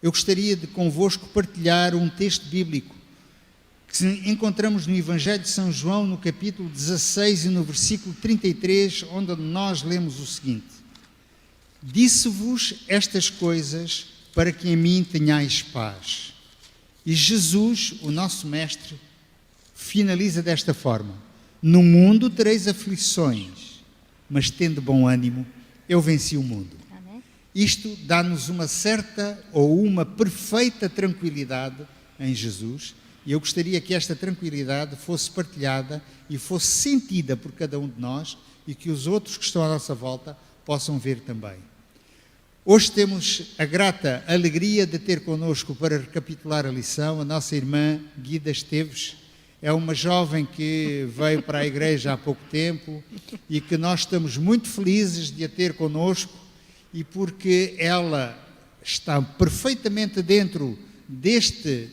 Eu gostaria de convosco partilhar um texto bíblico que encontramos no Evangelho de São João, no capítulo 16 e no versículo 33, onde nós lemos o seguinte: Disse-vos estas coisas para que em mim tenhais paz. E Jesus, o nosso Mestre, finaliza desta forma: No mundo tereis aflições, mas tende bom ânimo, eu venci o mundo. Amém. Isto dá-nos uma certa ou uma perfeita tranquilidade em Jesus, e eu gostaria que esta tranquilidade fosse partilhada e fosse sentida por cada um de nós e que os outros que estão à nossa volta possam ver também. Hoje temos a grata alegria de ter connosco, para recapitular a lição, a nossa irmã Guida Esteves. É uma jovem que veio para a igreja há pouco tempo e que nós estamos muito felizes de a ter connosco, e porque ela está perfeitamente dentro deste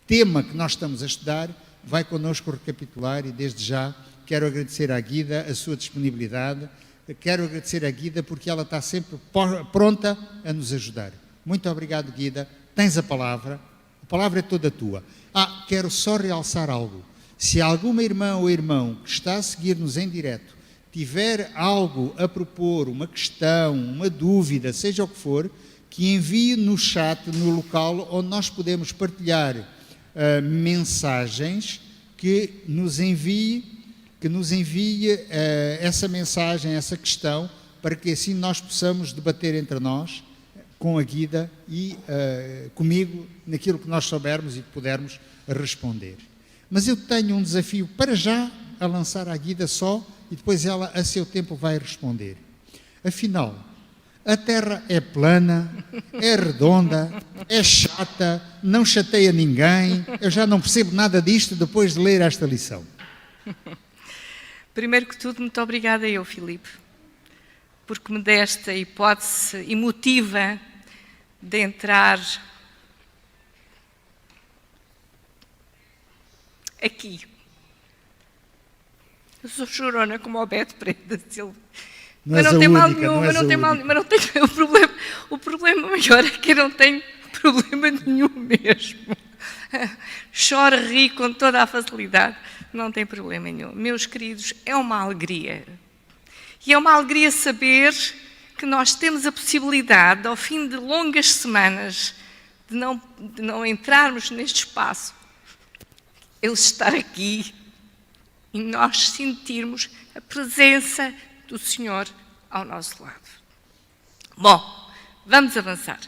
tema que nós estamos a estudar, vai connosco recapitular, e desde já quero agradecer à Guida a sua disponibilidade, quero agradecer à Guida porque ela está sempre pronta a nos ajudar. Muito obrigado, Guida, tens a palavra é toda tua. Quero só realçar algo: se alguma irmã ou irmão que está a seguir-nos em direto tiver algo a propor, uma questão, uma dúvida, seja o que for, que envie no chat, no local onde nós podemos partilhar mensagens, que nos envie essa mensagem, essa questão, para que assim nós possamos debater entre nós, com a Guida e comigo, naquilo que nós soubermos e que pudermos responder. Mas eu tenho um desafio para já a lançar à Guida só, e depois ela a seu tempo vai responder. Afinal, a Terra é plana, é redonda, é chata, não chateia ninguém. Eu já não percebo nada disto depois de ler esta lição. Primeiro que tudo, muito obrigada eu, Filipe, porque me deste a hipótese emotiva de entrar aqui. Eu sou chorona como o Beto Pereira da Silva. Mas não tem mal nenhum, mas não tem mal nenhum, mas não tenho o problema maior é que eu não tenho problema nenhum mesmo. Choro, ri com toda a facilidade, não tem problema nenhum. Meus queridos, é uma alegria. E é uma alegria saber que nós temos a possibilidade, ao fim de longas semanas, de não entrarmos neste espaço, ele estar aqui e nós sentirmos a presença do Senhor ao nosso lado. Bom, vamos avançar.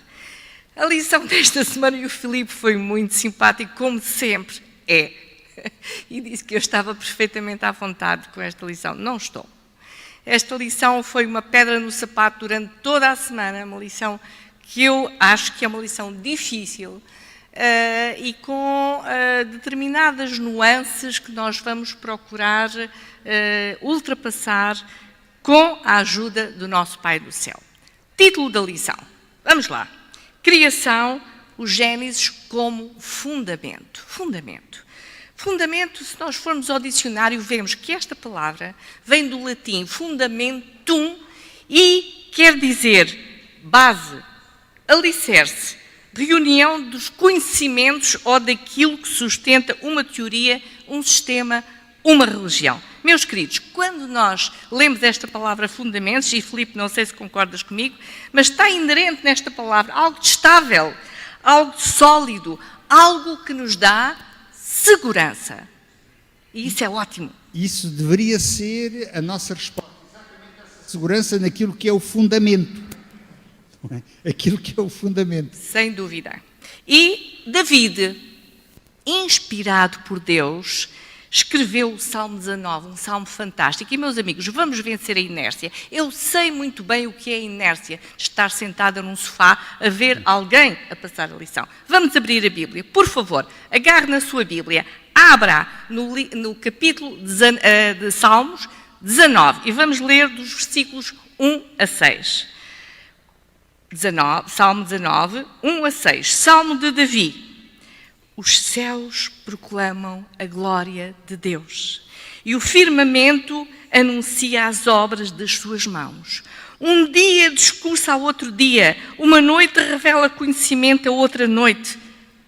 A lição desta semana, e o Filipe foi muito simpático, como sempre é, e disse que eu estava perfeitamente à vontade com esta lição. Não estou. Esta lição foi uma pedra no sapato durante toda a semana, uma lição que eu acho que é uma lição difícil, e com determinadas nuances que nós vamos procurar ultrapassar com a ajuda do nosso Pai do Céu. Título da lição. Vamos lá. Criação, o Gênesis como fundamento. Fundamento, se nós formos ao dicionário, vemos que esta palavra vem do latim fundamentum e quer dizer base, alicerce, reunião dos conhecimentos ou daquilo que sustenta uma teoria, um sistema, uma religião. Meus queridos, quando nós lemos esta palavra fundamentos, e Filipe, não sei se concordas comigo, mas está inerente nesta palavra algo estável, algo sólido, algo que nos dá segurança. E isso é ótimo. Isso deveria ser a nossa resposta. Exatamente essa segurança naquilo que é o fundamento. Aquilo que é o fundamento. Sem dúvida. E David, inspirado por Deus, escreveu o Salmo 19, um salmo fantástico. E, meus amigos, vamos vencer a inércia. Eu sei muito bem o que é a inércia, estar sentada num sofá a ver alguém a passar a lição. Vamos abrir a Bíblia. Por favor, agarre na sua Bíblia, abra no capítulo de Salmos 19 e vamos ler dos versículos 1 a 6. Salmo 19, 1 a 6. Salmo de Davi. Os céus proclamam a glória de Deus e o firmamento anuncia as obras das suas mãos. Um dia discursa ao outro dia. Uma noite revela conhecimento a outra noite.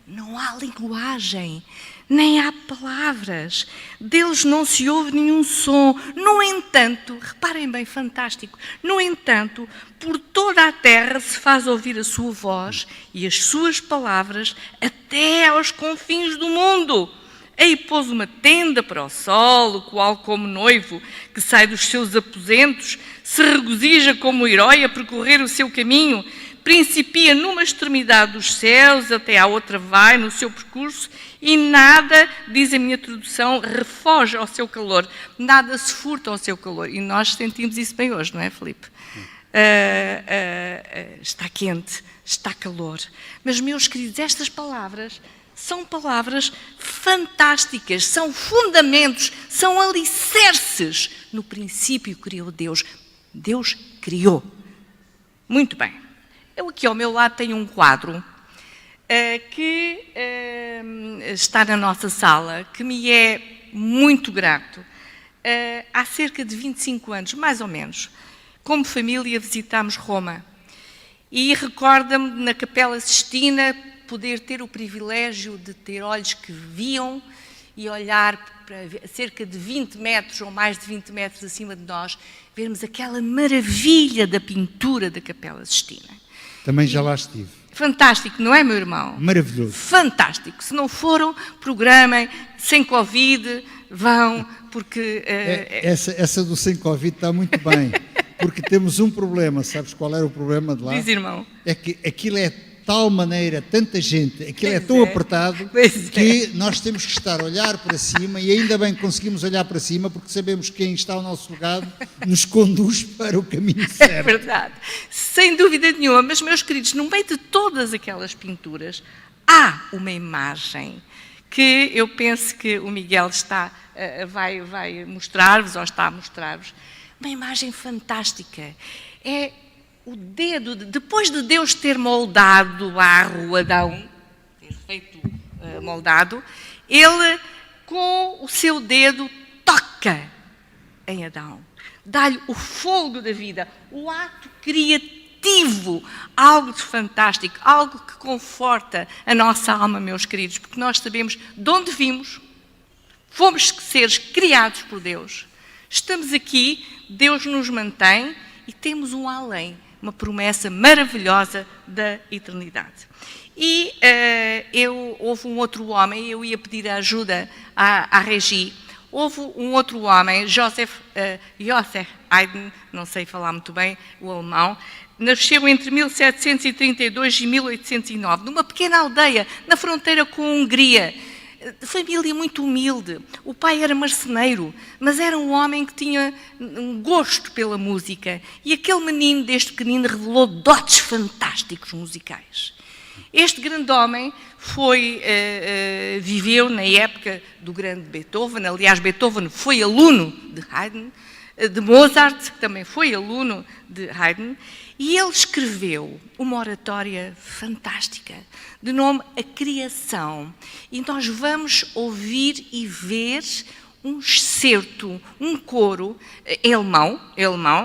Não há linguagem, nem há palavras. Deles não se ouve nenhum som. No entanto, reparem bem, fantástico, no entanto, por toda a terra se faz ouvir a sua voz e as suas palavras até aos confins do mundo. Aí pôs uma tenda para o sol, o qual, como noivo que sai dos seus aposentos, se regozija como herói a percorrer o seu caminho, principia numa extremidade dos céus, até à outra vai no seu percurso, e nada, diz a minha tradução, refoge ao seu calor, nada se furta ao seu calor. E nós sentimos isso bem hoje, não é, Filipe? Está quente, está calor. Mas, meus queridos, estas palavras são palavras fantásticas, são fundamentos, são alicerces. No princípio criou Deus. Deus criou. Muito bem. Eu aqui ao meu lado tenho um quadro que está na nossa sala, que me é muito grato. Há cerca de 25 anos, mais ou menos, como família visitámos Roma. E recorda-me na Capela Sistina poder ter o privilégio de ter olhos que viam e olhar para cerca de 20 metros ou mais de 20 metros acima de nós, vermos aquela maravilha da pintura da Capela Sistina. Também já lá estive. Fantástico, não é, meu irmão? Maravilhoso. Fantástico. Se não foram, programem, sem Covid, vão, porque... Essa do sem Covid está muito bem, porque temos um problema. Sabes qual era o problema de lá? Diz, irmão. É que aquilo é de tal maneira, tanta gente, aquilo é tão apertado, que nós temos que estar a olhar para cima, e ainda bem que conseguimos olhar para cima, porque sabemos que quem está ao nosso lado nos conduz para o caminho certo. É verdade, sem dúvida nenhuma. Mas, meus queridos, no meio de todas aquelas pinturas, há uma imagem que eu penso que o Miguel vai mostrar-vos, ou está a mostrar-vos, uma imagem fantástica. É o dedo, depois de Deus ter moldado o barro, Adão, ter feito moldado, ele, com o seu dedo, toca em Adão. Dá-lhe o fogo da vida, o ato criativo, algo de fantástico, algo que conforta a nossa alma, meus queridos, porque nós sabemos de onde vimos, fomos seres criados por Deus, estamos aqui, Deus nos mantém e temos um além, uma promessa maravilhosa da eternidade. E houve um outro homem, eu ia pedir a ajuda à Regi, houve um outro homem, Joseph Haydn, não sei falar muito bem o alemão, nasceu entre 1732 e 1809, numa pequena aldeia na fronteira com a Hungria, de família muito humilde. O pai era marceneiro, mas era um homem que tinha um gosto pela música. E aquele menino, desde pequenino, revelou dotes fantásticos musicais. Este grande homem viveu na época do grande Beethoven. Aliás, Beethoven foi aluno de Haydn, de Mozart, que também foi aluno de Haydn. E ele escreveu uma oratória fantástica, de nome A Criação. E nós vamos ouvir e ver um excerto, um coro, é alemão,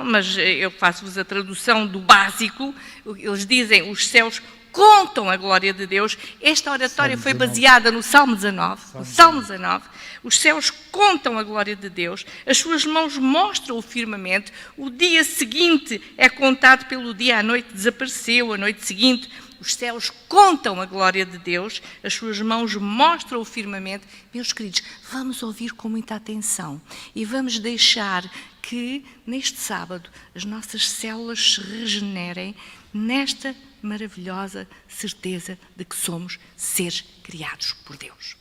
mas eu faço-vos a tradução do básico. Eles dizem, os céus contam a glória de Deus. Esta oratória foi baseada no Salmo 19. Os céus contam a glória de Deus, as suas mãos mostram o firmamento, o dia seguinte é contado pelo dia, a noite desapareceu, a noite seguinte, os céus contam a glória de Deus, as suas mãos mostram o firmamento. Meus queridos, vamos ouvir com muita atenção e vamos deixar que, neste sábado, as nossas células se regenerem nesta maravilhosa certeza de que somos seres criados por Deus.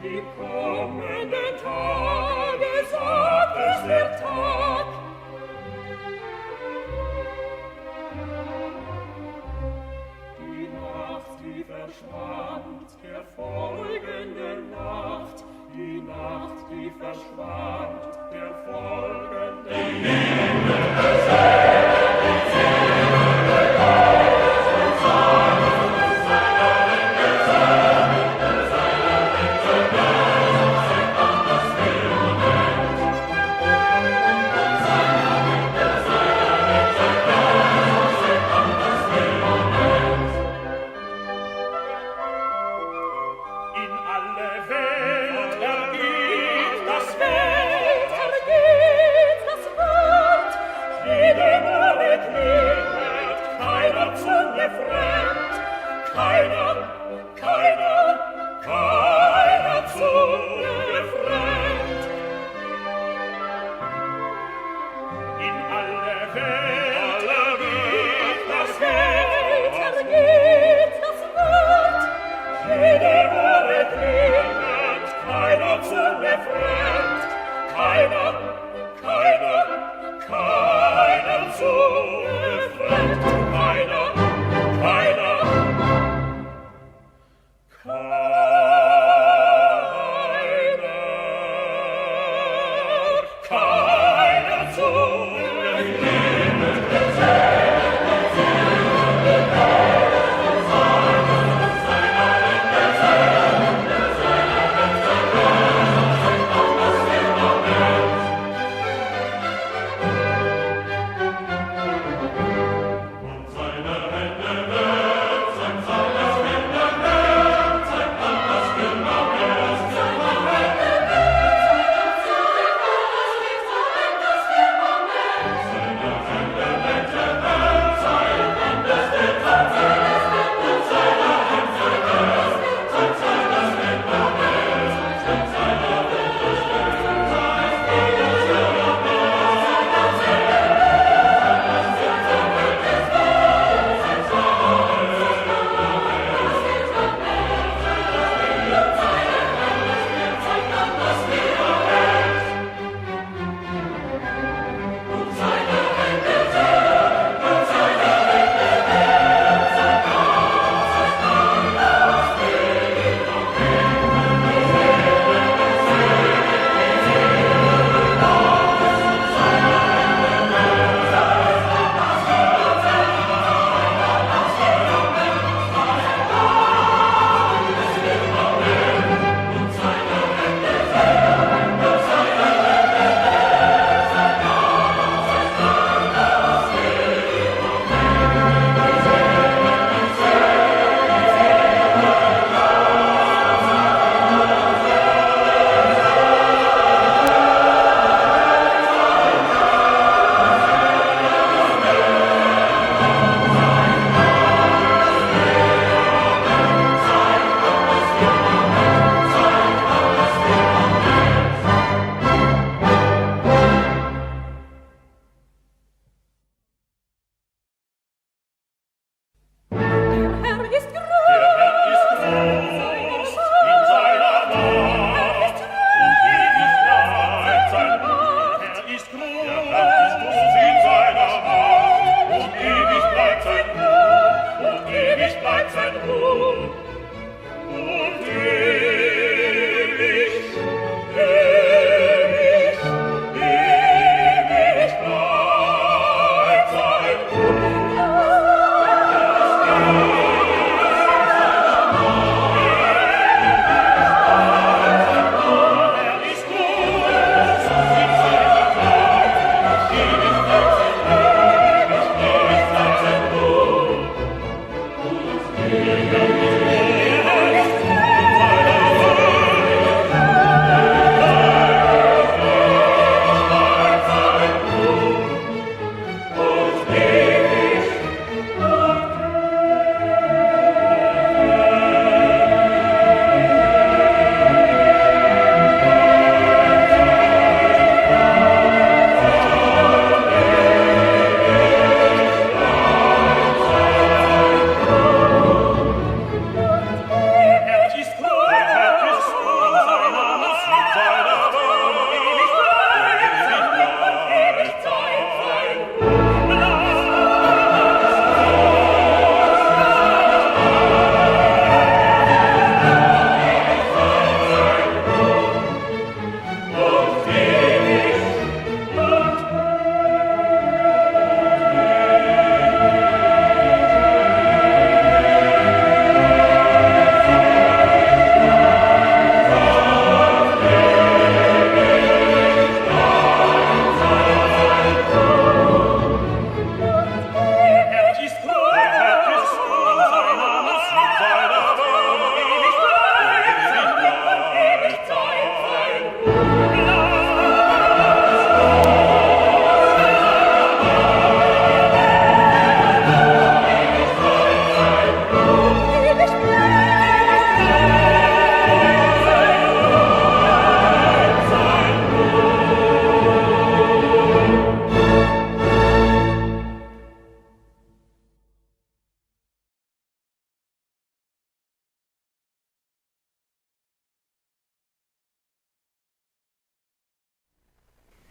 Die kommenden Tage Land der folgenden Nacht, die Nacht, die verschwand, der folgenden Nacht.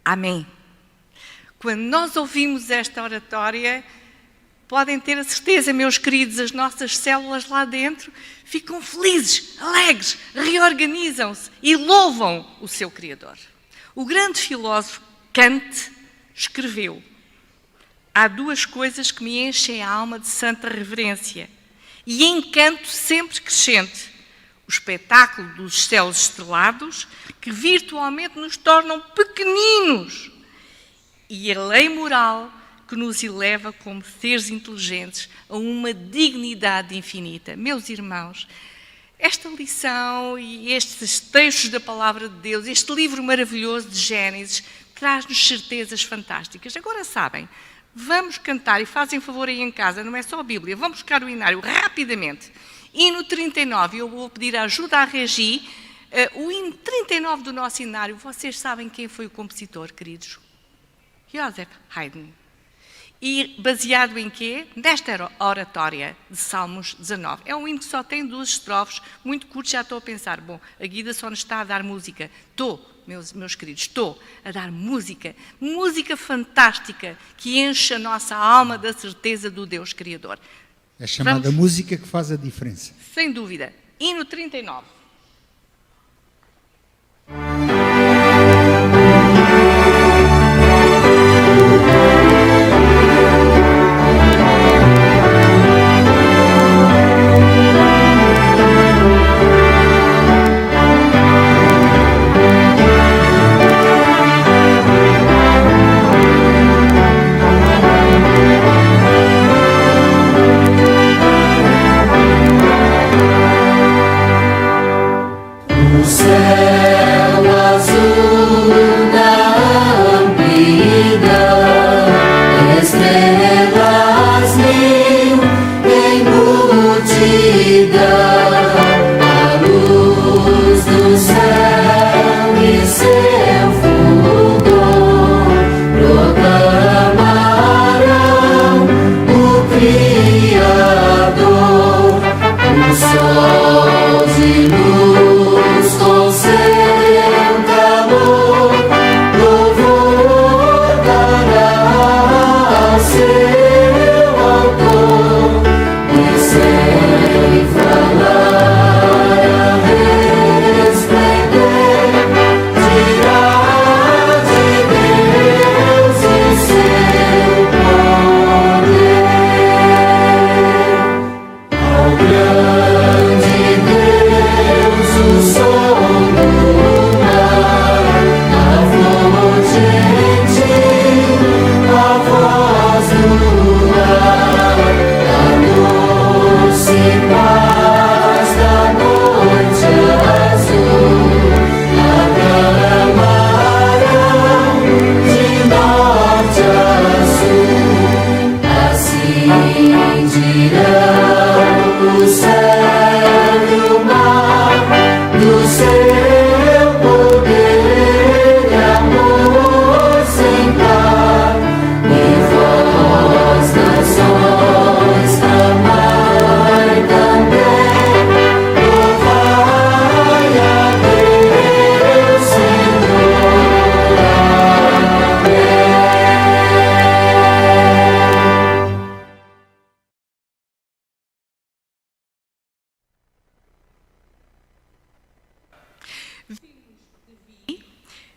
Amém. Quando nós ouvimos esta oratória, podem ter a certeza, meus queridos, as nossas células lá dentro ficam felizes, alegres, reorganizam-se e louvam o seu Criador. O grande filósofo Kant escreveu: há duas coisas que me enchem a alma de santa reverência e encanto sempre crescente: o espetáculo dos céus estrelados, que virtualmente nos tornam pequeninos, e a lei moral, que nos eleva como seres inteligentes a uma dignidade infinita. Meus irmãos, esta lição e estes textos da Palavra de Deus, este livro maravilhoso de Gênesis, traz-nos certezas fantásticas. Agora sabem, vamos cantar, e fazem favor aí em casa, não é só a Bíblia, vamos buscar o hinário rapidamente. Hino 39, eu vou pedir ajuda à Regi. O hino 39 do nosso hinário, vocês sabem quem foi o compositor, queridos? Joseph Haydn. E baseado em quê? Nesta oratória de Salmos 19. É um hino que só tem 2 estrofes, muito curto. Já estou a pensar, bom, a Guida só nos está a dar música. Meus queridos, estou a dar música fantástica que enche a nossa alma da certeza do Deus Criador. É chamada música que faz a diferença. Sem dúvida. Hino 39.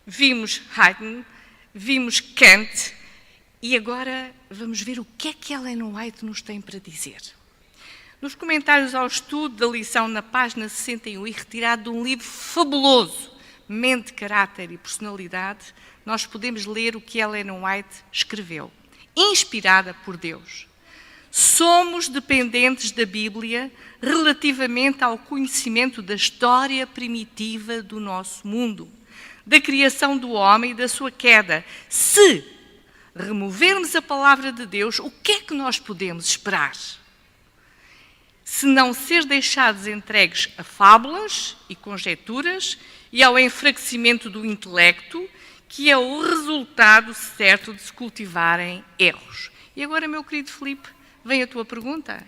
Vimos Haydn, vimos Kant e agora vamos ver o que é que Ellen White nos tem para dizer. Nos comentários ao estudo da lição na página 61 e retirado de um livro fabuloso, Mente, Caráter e Personalidade, nós podemos ler o que Ellen White escreveu, inspirada por Deus. Somos dependentes da Bíblia relativamente ao conhecimento da história primitiva do nosso mundo, da criação do homem e da sua queda. Se removermos a palavra de Deus, o que é que nós podemos esperar? Se não ser deixados entregues a fábulas e conjecturas e ao enfraquecimento do intelecto, que é o resultado certo de se cultivarem erros. E agora, meu querido Filipe, vem a tua pergunta.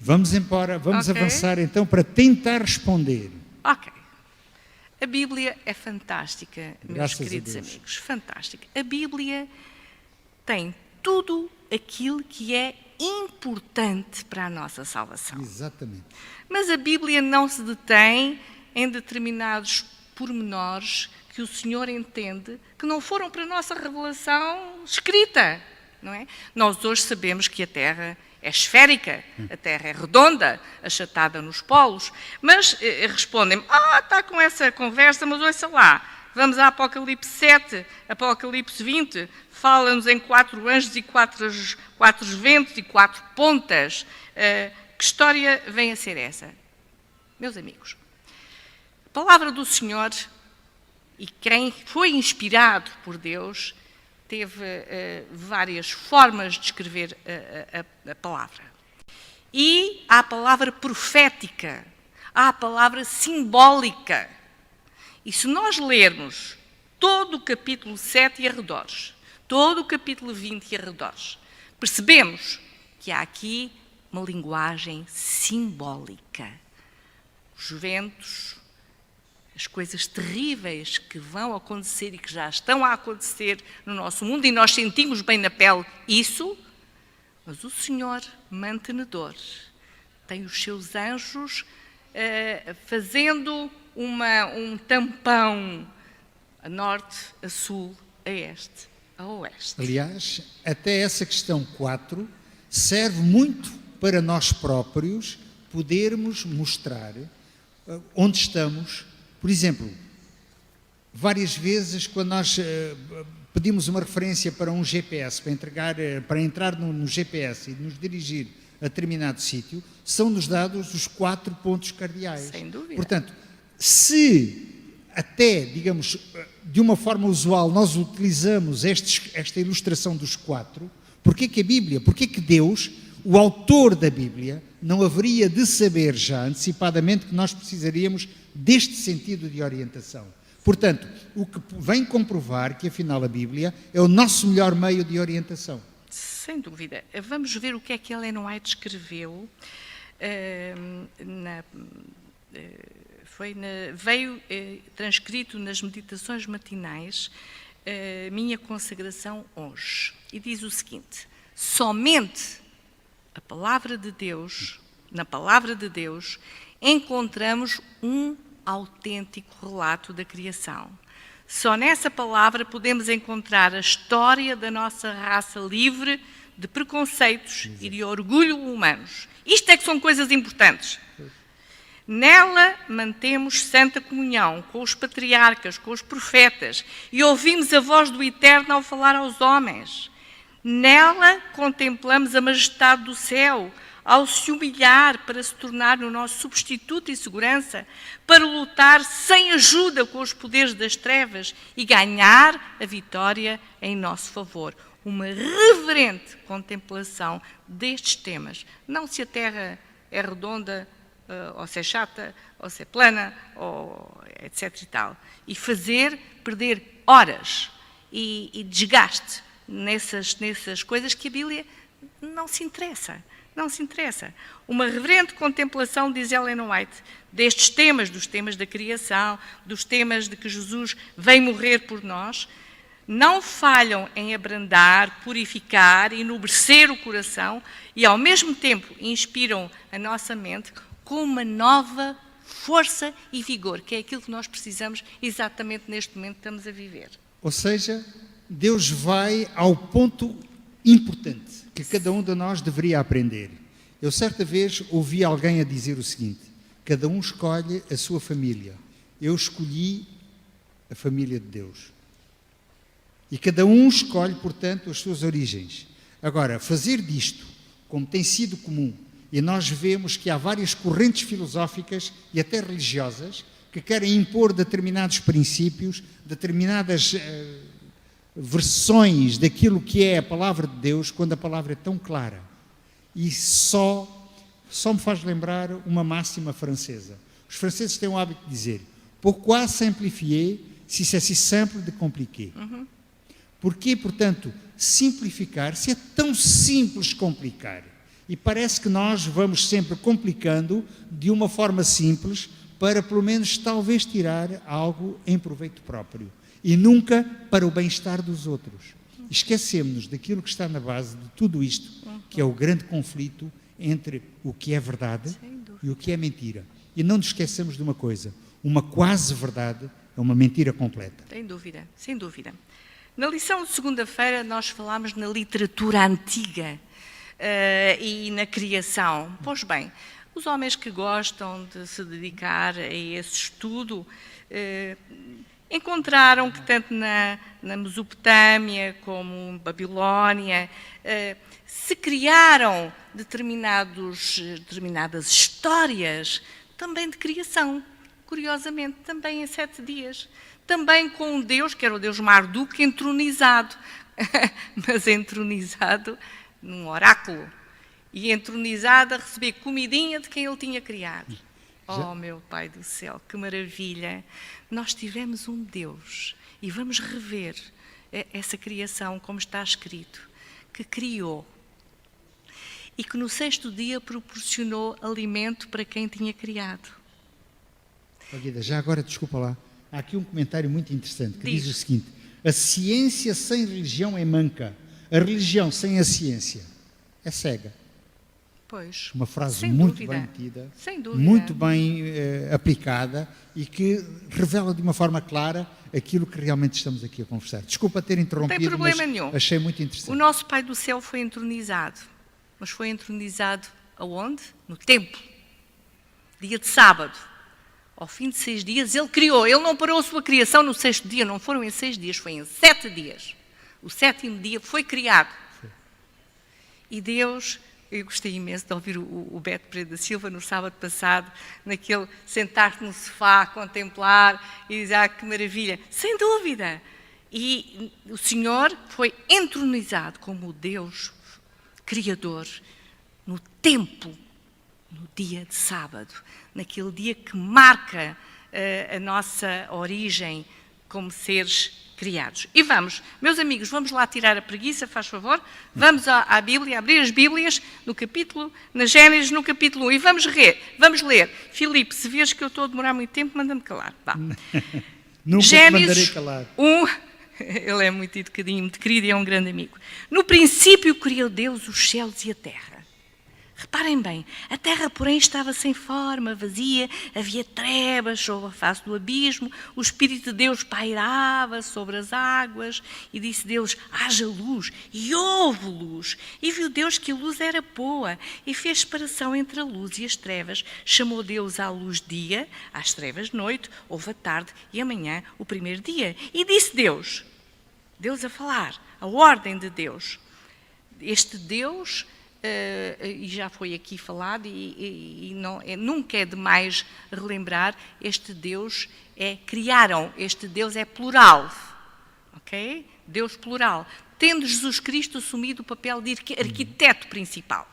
Vamos embora, vamos avançar então para tentar responder. Ok. A Bíblia é fantástica, meus queridos amigos, fantástica. A Bíblia tem tudo aquilo que é importante para a nossa salvação. Exatamente. Mas a Bíblia não se detém em determinados pormenores que o Senhor entende que não foram para a nossa revelação escrita, não é? Nós hoje sabemos que a Terra é esférica, a Terra é redonda, achatada nos polos, mas respondem-me, está com essa conversa, mas ouça lá, vamos a Apocalipse 7, Apocalipse 20, fala-nos em 4 anjos e 4 ventos e 4 pontas. Que história vem a ser essa? Meus amigos, a palavra do Senhor, e quem foi inspirado por Deus, teve várias formas de escrever a palavra. E há a palavra profética, há a palavra simbólica. E se nós lermos todo o capítulo 7 e arredores, todo o capítulo 20 e arredores, percebemos que há aqui uma linguagem simbólica. Os ventos, as coisas terríveis que vão acontecer e que já estão a acontecer no nosso mundo, e nós sentimos bem na pele isso, mas o Senhor mantenedor tem os seus anjos fazendo um tampão a norte, a sul, a este, a oeste. Aliás, até essa questão 4 serve muito para nós próprios podermos mostrar onde estamos. Por exemplo, várias vezes quando nós pedimos uma referência para um GPS, para entrar no GPS e nos dirigir a determinado sítio, são-nos dados os 4 pontos cardeais. Sem dúvida. Portanto, se até, digamos, de uma forma usual nós utilizamos esta ilustração dos 4, porquê que a Bíblia, porquê que Deus, o autor da Bíblia, não haveria de saber já antecipadamente que nós precisaríamos deste sentido de orientação? Portanto, o que vem comprovar que afinal a Bíblia é o nosso melhor meio de orientação. Sem dúvida. Vamos ver o que é que Ellen White escreveu. Veio transcrito nas meditações matinais Minha Consagração Hoje. E diz o seguinte: somente a palavra de Deus, na palavra de Deus, encontramos um autêntico relato da criação. Só nessa palavra podemos encontrar a história da nossa raça livre de preconceitos e de orgulho humanos. Isto é que são coisas importantes. Nela mantemos santa comunhão com os patriarcas, com os profetas, e ouvimos a voz do Eterno ao falar aos homens. Nela contemplamos a majestade do céu, ao se humilhar para se tornar o nosso substituto e segurança, para lutar sem ajuda com os poderes das trevas e ganhar a vitória em nosso favor. Uma reverente contemplação destes temas. Não se a Terra é redonda, ou se é chata, ou se é plana, ou etc. e tal. E perder horas e desgaste nessas coisas que a Bíblia não se interessa. Não se interessa. Uma reverente contemplação, diz Ellen White, destes temas, dos temas da criação, dos temas de que Jesus veio morrer por nós, não falham em abrandar, purificar, enobrecer o coração e, ao mesmo tempo, inspiram a nossa mente com uma nova força e vigor, que é aquilo que nós precisamos exatamente neste momento que estamos a viver. Ou seja, Deus vai ao ponto importante que cada um de nós deveria aprender. Eu certa vez ouvi alguém a dizer o seguinte: cada um escolhe a sua família. Eu escolhi a família de Deus. E cada um escolhe, portanto, as suas origens. Agora, fazer disto, como tem sido comum, e nós vemos que há várias correntes filosóficas e até religiosas que querem impor determinados princípios, determinadas versões daquilo que é a palavra de Deus, quando a palavra é tão clara. E só me faz lembrar uma máxima francesa. Os franceses têm o hábito de dizer: pourquoi simplifier si c'est si simple de compliquer? Porquê, portanto, simplificar se é tão simples complicar? E parece que nós vamos sempre complicando de uma forma simples para pelo menos talvez tirar algo em proveito próprio e nunca para o bem-estar dos outros. Esquecemos-nos daquilo que está na base de tudo isto, que é o grande conflito entre o que é verdade e o que é mentira. E não nos esqueçamos de uma coisa, uma quase verdade é uma mentira completa. Sem dúvida, sem dúvida. Na lição de segunda-feira nós falámos na literatura antiga e na criação. Pois bem, os homens que gostam de se dedicar a esse estudo encontraram que tanto na Mesopotâmia como na Babilónia se criaram determinadas histórias também de criação, curiosamente, também em 7 dias. Também com um Deus, que era o Deus Marduk, entronizado, mas entronizado num oráculo e entronizado a receber comidinha de quem ele tinha criado. Oh, meu Pai do céu, que maravilha! Nós tivemos um Deus e vamos rever essa criação, como está escrito, que criou e que no 6º dia proporcionou alimento para quem tinha criado. Oh, Guida, já agora, desculpa lá, há aqui um comentário muito interessante que diz o seguinte: a ciência sem religião é manca, a religião sem a ciência é cega. Pois, uma frase sem muito dúvida, bem metida, sem dúvida, muito bem aplicada e que revela de uma forma clara aquilo que realmente estamos aqui a conversar. Desculpa ter interrompido, não tem problema mas nenhum. Achei muito interessante. O nosso Pai do Céu foi entronizado, mas foi entronizado aonde? No templo, dia de sábado. Ao fim de 6 dias, ele criou. Ele não parou a sua criação no 6º dia, não foram em 6 dias, foi em 7 dias. O 7º dia foi criado. Sim. E Deus... Eu gostei imenso de ouvir o Beto Pereira da Silva no sábado passado, naquele sentar-te no sofá, contemplar e dizer, ah, que maravilha. Sem dúvida. E o Senhor foi entronizado como o Deus Criador no tempo, no dia de sábado, naquele dia que marca a nossa origem como seres criados. E vamos, meus amigos, vamos lá tirar a preguiça, faz favor. Vamos à Bíblia, abrir as Bíblias na Gênesis, no capítulo 1, e vamos ler. Filipe, se vês que eu estou a demorar muito tempo, manda-me calar. Vá. Nunca Gênesis te mandarei calar. 1, ele é muito educadinho, muito querido e é um grande amigo. No princípio criou Deus os céus e a terra. Reparem bem, a terra, porém, estava sem forma, vazia, havia trevas sobre a face do abismo, o Espírito de Deus pairava sobre as águas, e disse Deus, haja luz, e houve luz. E viu Deus que a luz era boa, e fez separação entre a luz e as trevas. Chamou Deus à luz dia, às trevas noite, houve a tarde e a manhã, o primeiro dia. E disse Deus a falar, a ordem de Deus. Este Deus... e já foi aqui falado e nunca é demais relembrar, este Deus criaram, este Deus é plural, ok? Deus plural, tendo Jesus Cristo assumido o papel de arquiteto principal.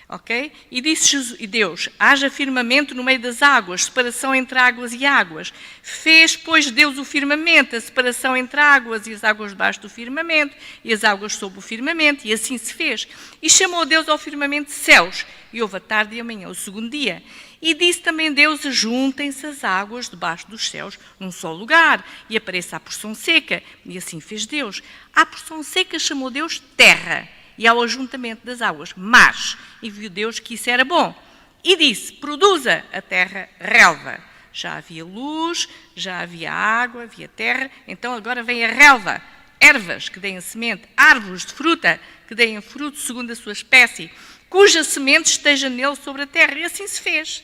Ok? E disse Deus, haja firmamento no meio das águas, separação entre águas e águas. Fez, pois, Deus o firmamento, a separação entre águas e as águas debaixo do firmamento, e as águas sob o firmamento, e assim se fez. E chamou Deus ao firmamento de céus, e houve a tarde e a manhã, o 2º dia. E disse também Deus, ajuntem-se as águas debaixo dos céus num só lugar, e apareça a porção seca, e assim fez Deus. À porção seca chamou Deus terra, e ao ajuntamento das águas, mar, e viu Deus que isso era bom. E disse, produza a terra relva. Já havia luz, já havia água, havia terra, então agora vem a relva. Ervas que deem semente, árvores de fruta que deem fruto segundo a sua espécie, cuja semente esteja nele sobre a terra. E assim se fez.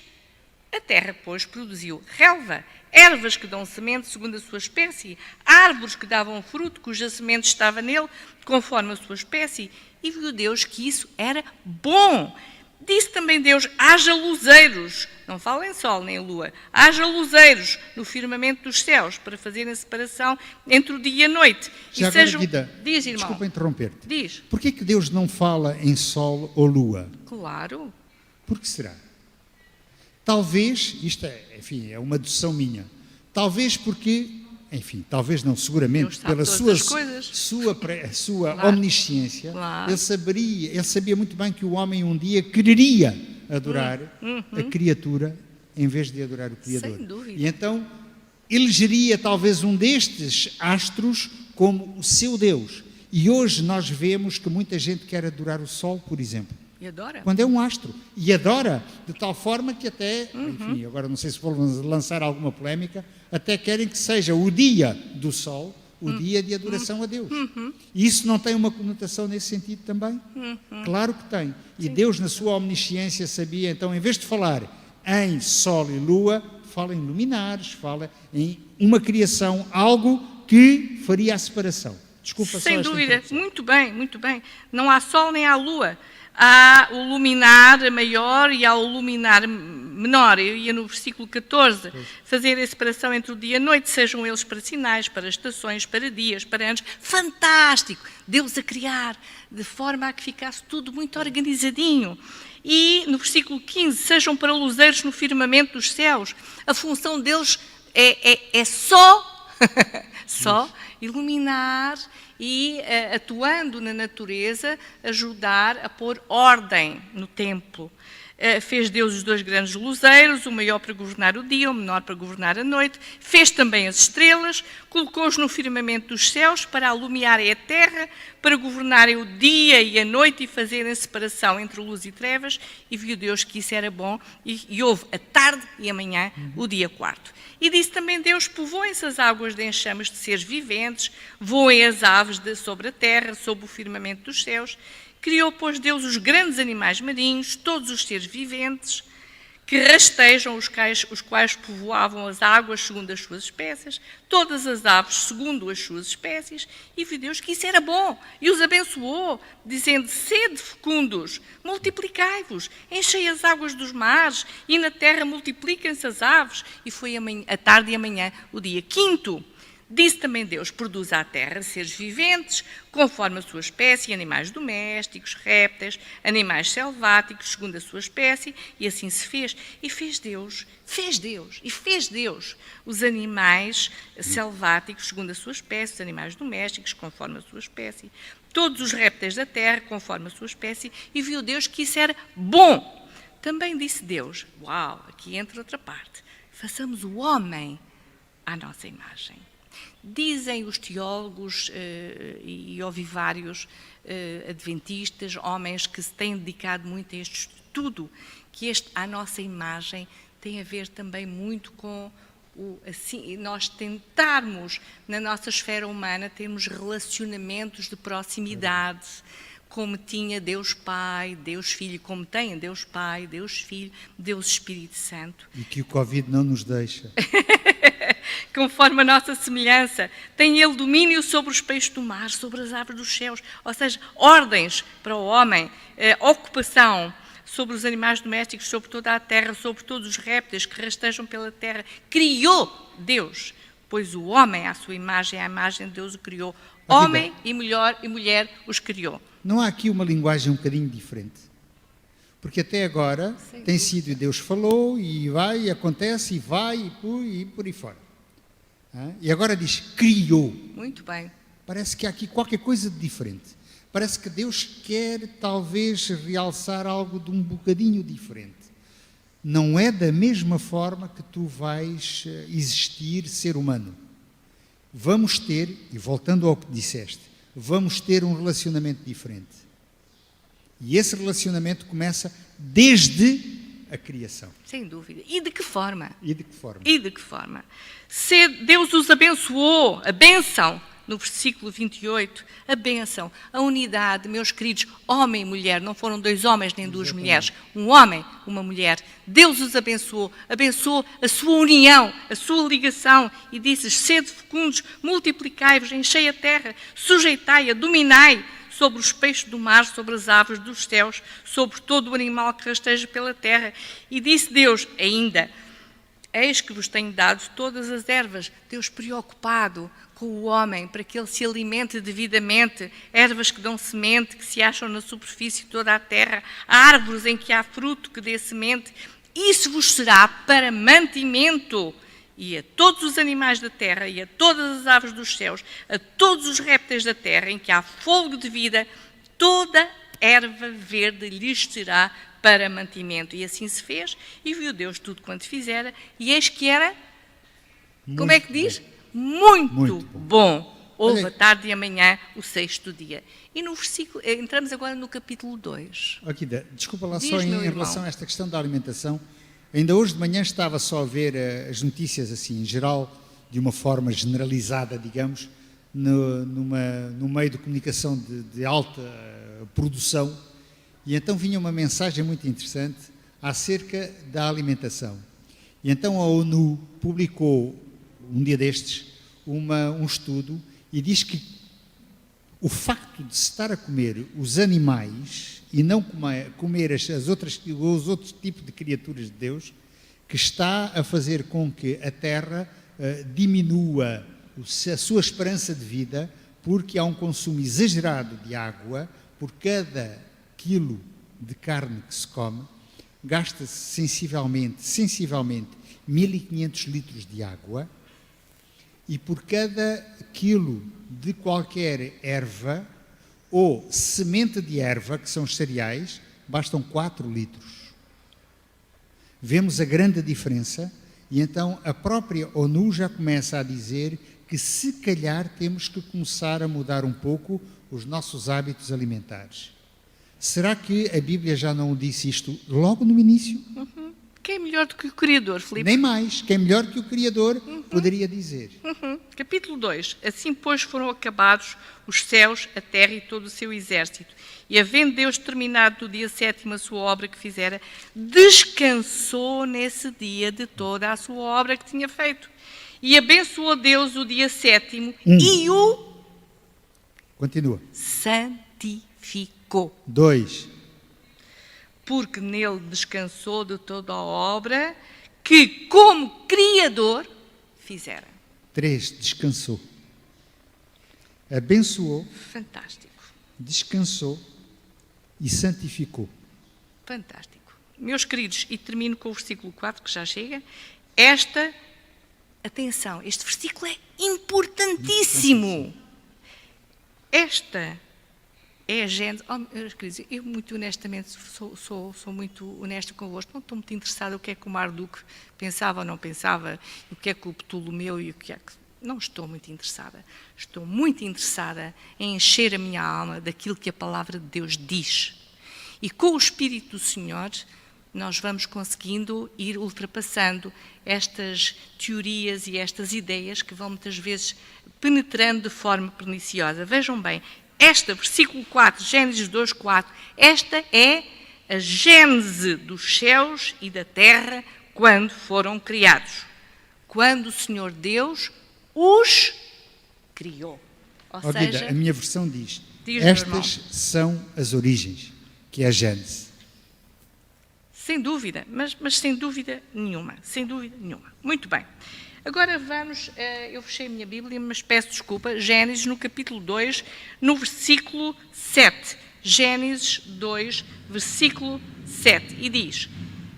A terra, pois, produziu relva, ervas que dão semente segundo a sua espécie, árvores que davam fruto, cuja semente estava nele, conforme a sua espécie. E viu Deus que isso era bom. Disse também Deus, haja luzeiros, não fala em sol nem lua, haja luzeiros no firmamento dos céus, para fazerem a separação entre o dia e a noite. Já e agora, sejam... Guida, Diz, irmão. Desculpa interromper-te. Diz. Porquê que Deus não fala em sol ou lua? Claro. Por que será? Talvez, isto é uma dedução minha, talvez porque, talvez não, seguramente, pela sua claro. Omnisciência, claro. Ele sabia muito bem que o homem um dia quereria adorar a criatura em vez de adorar o Criador. Sem dúvida. E então elegeria talvez um destes astros como o seu Deus. E hoje nós vemos que muita gente quer adorar o Sol, por exemplo. E adora. Quando é um astro. E adora de tal forma que até, enfim, agora não sei se vou lançar alguma polémica, até querem que seja o dia do Sol, o dia de adoração a Deus. E isso não tem uma conotação nesse sentido também? Claro que tem. E Deus, na sua omnisciência, sabia, então, em vez de falar em Sol e Lua, fala em luminares, fala em uma criação, algo que faria a separação. Desculpa, sem só dúvida, esta muito bem, muito bem. Não há sol nem há lua. Há o luminar maior e há o luminar menor. Eu ia no versículo 14 fazer a separação entre o dia e a noite, sejam eles para sinais, para estações, para dias, para anos. Fantástico! Deus a criar de forma a que ficasse tudo muito organizadinho. E no versículo 15, sejam para luzeiros no firmamento dos céus. A função deles é só iluminar e, atuando na natureza, ajudar a pôr ordem no templo. Fez Deus os 2 grandes luzeiros, o maior para governar o dia, o menor para governar a noite. Fez também as estrelas, colocou-os no firmamento dos céus para alumiarem a terra, para governarem o dia e a noite e fazerem separação entre luz e trevas. E viu Deus que isso era bom e houve a tarde e a manhã, o dia 4º. E disse também Deus, povoem-se as águas de enxames de seres viventes, voem as aves sobre a terra, sob o firmamento dos céus. Criou, pois, Deus os grandes animais marinhos, todos os seres viventes, que rastejam, os quais povoavam as águas segundo as suas espécies, todas as aves segundo as suas espécies, e viu Deus que isso era bom, e os abençoou, dizendo, sede fecundos, multiplicai-vos, enchei as águas dos mares, e na terra multipliquem-se as aves. E foi a tarde e a manhã o dia 5º. Disse também Deus, produz à terra seres viventes, conforme a sua espécie, animais domésticos, répteis, animais selváticos, segundo a sua espécie, e assim se fez. E fez Deus os animais selváticos, segundo a sua espécie, os animais domésticos, conforme a sua espécie, todos os répteis da terra, conforme a sua espécie, e viu Deus que isso era bom. Também disse Deus, aqui entra outra parte, façamos o homem à nossa imagem. Dizem os teólogos e ovivários adventistas, homens que se têm dedicado muito a este estudo, que à nossa imagem tem a ver também muito com nós tentarmos, na nossa esfera humana, termos relacionamentos de proximidade, como tinha Deus Pai, Deus Filho, como tem Deus Pai, Deus Filho, Deus Espírito Santo. E que o Covid não nos deixa. Conforme a nossa semelhança, tem ele domínio sobre os peixes do mar, sobre as aves dos céus, ou seja, ordens para o homem, ocupação sobre os animais domésticos, sobre toda a terra, sobre todos os répteis que rastejam pela terra. Criou Deus, pois o homem, à sua imagem, à imagem de Deus o criou. Homem e mulher os criou. Não há aqui uma linguagem um bocadinho diferente? Porque até agora tem sido, e Deus falou, e vai, e acontece, e vai, e por aí fora. E agora diz, criou. Muito bem. Parece que há aqui qualquer coisa de diferente. Parece que Deus quer, talvez, realçar algo de um bocadinho diferente. Não é da mesma forma que tu vais existir, ser humano. Vamos ter, e voltando ao que disseste, vamos ter um relacionamento diferente. E esse relacionamento começa desde a criação. Sem dúvida. E de que forma? Deus os abençoou, a bênção, no versículo 28, a bênção, a unidade, meus queridos, homem e mulher, não foram 2 homens nem 2 mulheres, um homem, uma mulher. Deus os abençoou a sua união, a sua ligação, e disse, sede fecundos, multiplicai-vos, enchei a terra, sujeitai-a, dominai sobre os peixes do mar, sobre as aves dos céus, sobre todo o animal que rasteja pela terra. E disse Deus ainda, eis que vos tenho dado todas as ervas. Deus preocupado com o homem, para que ele se alimente devidamente, ervas que dão semente, que se acham na superfície de toda a terra, árvores em que há fruto que dê semente, isso vos será para mantimento. E a todos os animais da terra, e a todas as aves dos céus, a todos os répteis da terra, em que há fôlego de vida, toda erva verde lhes será para mantimento. E assim se fez, e viu Deus tudo quanto fizera, e eis que era, como é que diz? Muito bom. Houve a tarde e amanhã o sexto dia. E no versículo, entramos agora no capítulo 2. Aqui, desculpa lá, Diz, só em meu irmão. relação a esta questão da alimentação. Ainda hoje de manhã estava só a ver as notícias, assim, em geral, de uma forma generalizada, digamos, no meio de comunicação de alta produção, e então vinha uma mensagem muito interessante acerca da alimentação. E então a ONU publicou, um dia destes, um estudo, e diz que o facto de se estar a comer os animais e não comer os outros tipos de criaturas de Deus, que está a fazer com que a Terra diminua a sua esperança de vida, porque há um consumo exagerado de água. Por cada quilo de carne que se come, gasta-se sensivelmente 1.500 litros de água, e por cada quilo de qualquer erva ou semente de erva, que são os cereais, bastam 4 litros. Vemos a grande diferença, e então a própria ONU já começa a dizer que se calhar temos que começar a mudar um pouco os nossos hábitos alimentares. Será que a Bíblia já não disse isto logo no início? Quem é melhor do que o Criador, Filipe? Nem mais. Quem é melhor que o Criador poderia dizer. Capítulo 2. Assim, pois, foram acabados os céus, a terra e todo o seu exército. E, havendo Deus terminado no dia 7º a sua obra que fizera, descansou nesse dia de toda a sua obra que tinha feito. E abençoou Deus o dia 7º e o... Continua. Santificou. 2. Porque nele descansou de toda a obra que, como Criador, fizera. 3. Descansou. Abençoou, Fantástico. descansou e santificou. Fantástico. Meus queridos, e termino com o versículo 4, que já chega. Atenção, este versículo é importantíssimo. Esta é a Gênesis. Queridos, eu muito honestamente sou muito honesta convosco. Não estou muito interessada no que é que o Marduque pensava ou não pensava, o que é que o Ptolomeu e o que é que... Não estou muito interessada. Estou muito interessada em encher a minha alma daquilo que a palavra de Deus diz. E com o Espírito do Senhor, nós vamos conseguindo ir ultrapassando estas teorias e estas ideias que vão muitas vezes penetrando de forma perniciosa. Vejam bem, versículo 4, Gênesis 2, 4, esta é a gênese dos céus e da terra quando foram criados. Quando o Senhor Deus os criou. Ou seja, a minha versão diz estas são as origens, que é a Gênese. Sem dúvida, mas sem dúvida nenhuma, sem dúvida nenhuma. Muito bem. Agora vamos, eu fechei a minha Bíblia, mas peço desculpa, Gênesis no capítulo 2, no versículo 7. Gênesis 2, versículo 7. E diz: